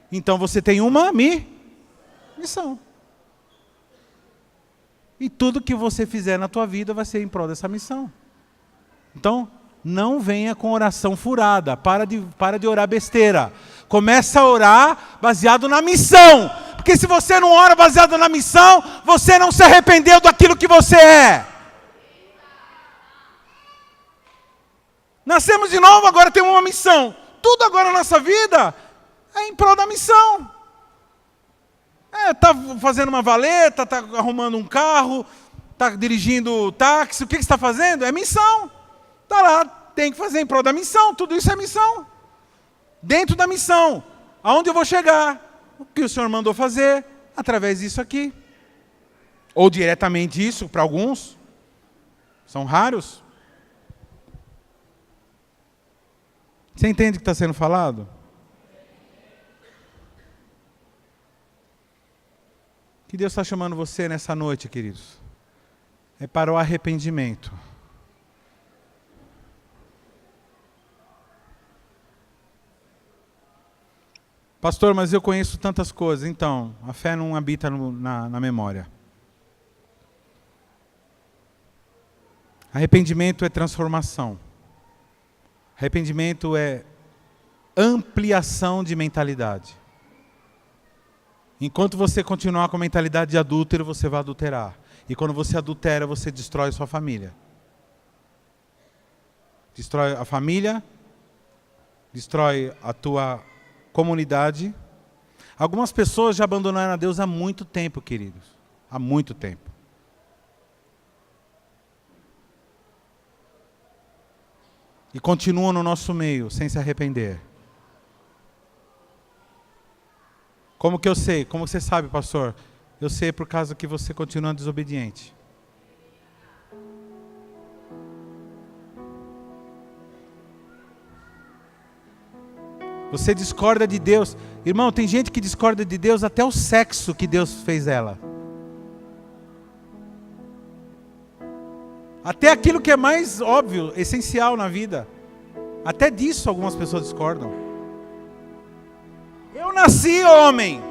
Então você tem uma missão. E tudo que você fizer na tua vida vai ser em prol dessa missão. Então, não venha com oração furada. Para de orar besteira. Começa a orar baseado na missão. Porque se você não ora baseado na missão, você não se arrependeu daquilo que você é. Nascemos de novo, agora temos uma missão. Tudo agora na nossa vida é em prol da missão. Está fazendo uma valeta, está arrumando um carro, está dirigindo táxi, o que você está fazendo? É missão. Está lá, tem que fazer em prol da missão, tudo isso é missão. Dentro da missão, aonde eu vou chegar? O que o Senhor mandou fazer? Através disso aqui. Ou diretamente isso, para alguns. São raros. Você entende o que está sendo falado? Que Deus está chamando você nessa noite, queridos, é para o arrependimento. Pastor, mas eu conheço tantas coisas. Então, a fé não habita na memória. Arrependimento é transformação. Arrependimento é ampliação de mentalidade. Enquanto você continuar com a mentalidade de adúltero, você vai adulterar. E quando você adultera, você destrói sua família. Destrói a família, destrói a tua comunidade. Algumas pessoas já abandonaram a Deus há muito tempo, queridos. há muito tempo. E continuam no nosso meio sem se arrepender. Como que eu sei? Como você sabe, pastor? Eu sei por causa que você continua desobediente. Você discorda de Deus. Irmão, tem gente que discorda de Deus até o sexo que Deus fez ela. Até aquilo que é mais óbvio, essencial na vida. Até disso algumas pessoas discordam. Eu nasci homem,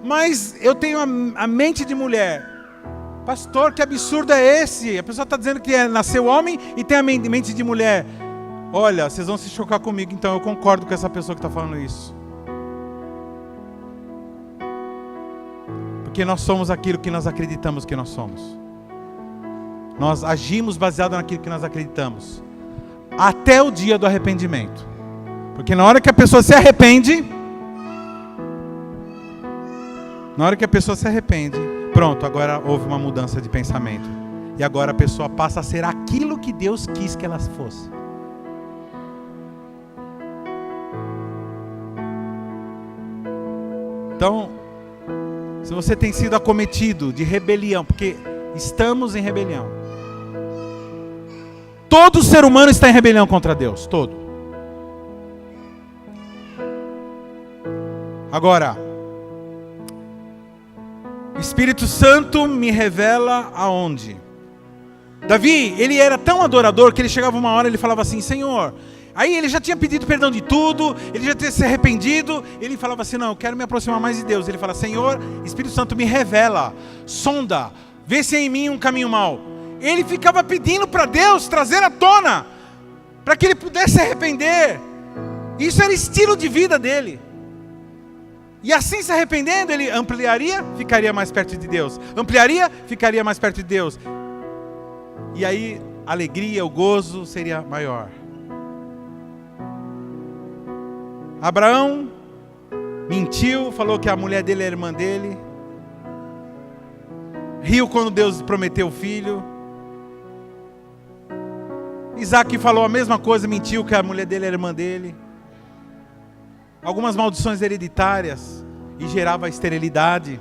mas eu tenho a mente de mulher. Pastor, que absurdo é esse? A pessoa está dizendo que nasceu homem e tem a mente de mulher. Olha, vocês vão se chocar comigo, então eu concordo com essa pessoa que está falando isso. Porque nós somos aquilo que nós acreditamos que nós somos. Nós agimos baseado naquilo que nós acreditamos. Até o dia do arrependimento. Porque na hora que a pessoa se arrepende, pronto, agora houve uma mudança de pensamento. E agora a pessoa passa a ser aquilo que Deus quis que ela fosse. Então, se você tem sido acometido de rebelião, porque estamos em rebelião. Todo ser humano está em rebelião contra Deus, todo. Agora, o Espírito Santo me revela aonde? Davi, ele era tão adorador que ele chegava uma hora e ele falava assim, Senhor... Aí ele já tinha pedido perdão de tudo, ele já tinha se arrependido, ele falava assim, não, eu quero me aproximar mais de Deus. Ele fala, Senhor, Espírito Santo me revela, sonda, vê se é em mim um caminho mau. Ele ficava pedindo para Deus trazer à tona, para que ele pudesse se arrepender. Isso era estilo de vida dele. E assim se arrependendo, ele ampliaria, ficaria mais perto de Deus. Ampliaria, ficaria mais perto de Deus. E aí a alegria, o gozo seria maior. Abraão mentiu, falou que a mulher dele era irmã dele. Riu quando Deus prometeu o filho. Isaac falou a mesma coisa, mentiu que a mulher dele era irmã dele. Algumas maldições hereditárias e gerava esterilidade.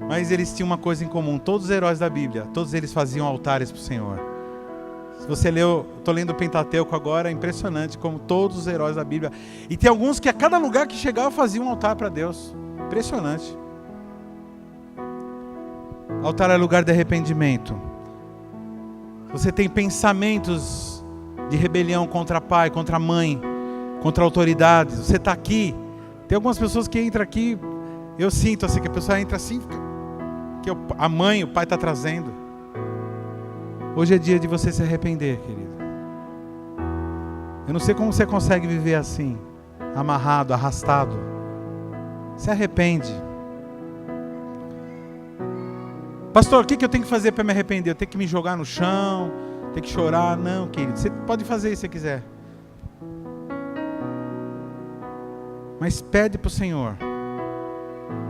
Mas eles tinham uma coisa em comum, todos os heróis da Bíblia, todos eles faziam altares para o Senhor. Se você leu, estou lendo o Pentateuco agora, é impressionante como todos os heróis da Bíblia. E tem alguns que a cada lugar que chegava faziam um altar para Deus. Impressionante. Altar é lugar de arrependimento. Você tem pensamentos de rebelião contra pai, contra mãe, contra autoridades. Você está aqui. Tem algumas pessoas que entram aqui, eu sinto assim, que a pessoa entra assim, que a mãe, o pai está trazendo. Hoje é dia de você se arrepender, querido. Eu não sei como você consegue viver assim, amarrado, arrastado. Se arrepende. Pastor, o que eu tenho que fazer para me arrepender? Eu tenho que me jogar no chão? Tenho que chorar? Não, querido. Você pode fazer isso se você quiser. Mas pede para o Senhor.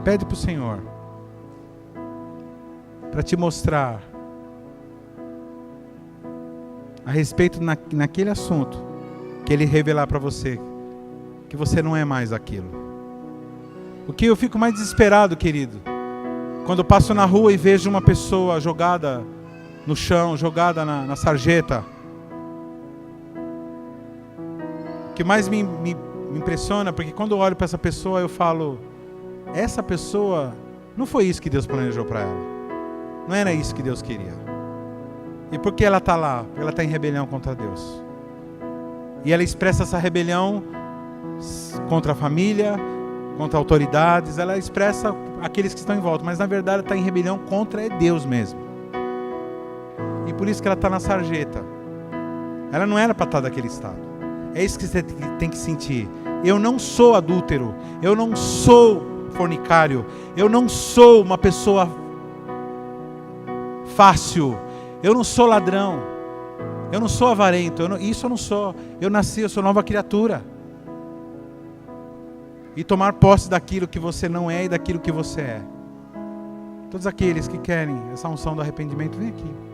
Pede para o Senhor. Para te mostrar a respeito naquele assunto, que Ele revelar para você, que você não é mais aquilo. O que eu fico mais desesperado, querido, quando eu passo na rua e vejo uma pessoa jogada no chão, jogada na sarjeta. O que mais me impressiona, porque quando eu olho para essa pessoa, eu falo, essa pessoa, não foi isso que Deus planejou para ela. Não era isso que Deus queria. E por que ela está lá? Porque ela está em rebelião contra Deus. E ela expressa essa rebelião contra a família, contra autoridades. Ela expressa aqueles que estão em volta. Mas na verdade ela está em rebelião contra Deus mesmo. E por isso que ela está na sarjeta. Ela não era para estar daquele estado. É isso que você tem que sentir. Eu não sou adúltero. Eu não sou fornicário. Eu não sou uma pessoa fácil. Eu não sou ladrão, eu não sou avarento, isso eu não sou. Eu nasci, eu sou nova criatura. e tomar posse daquilo que você não é e daquilo que você é. Todos aqueles que querem essa unção do arrependimento, vem aqui.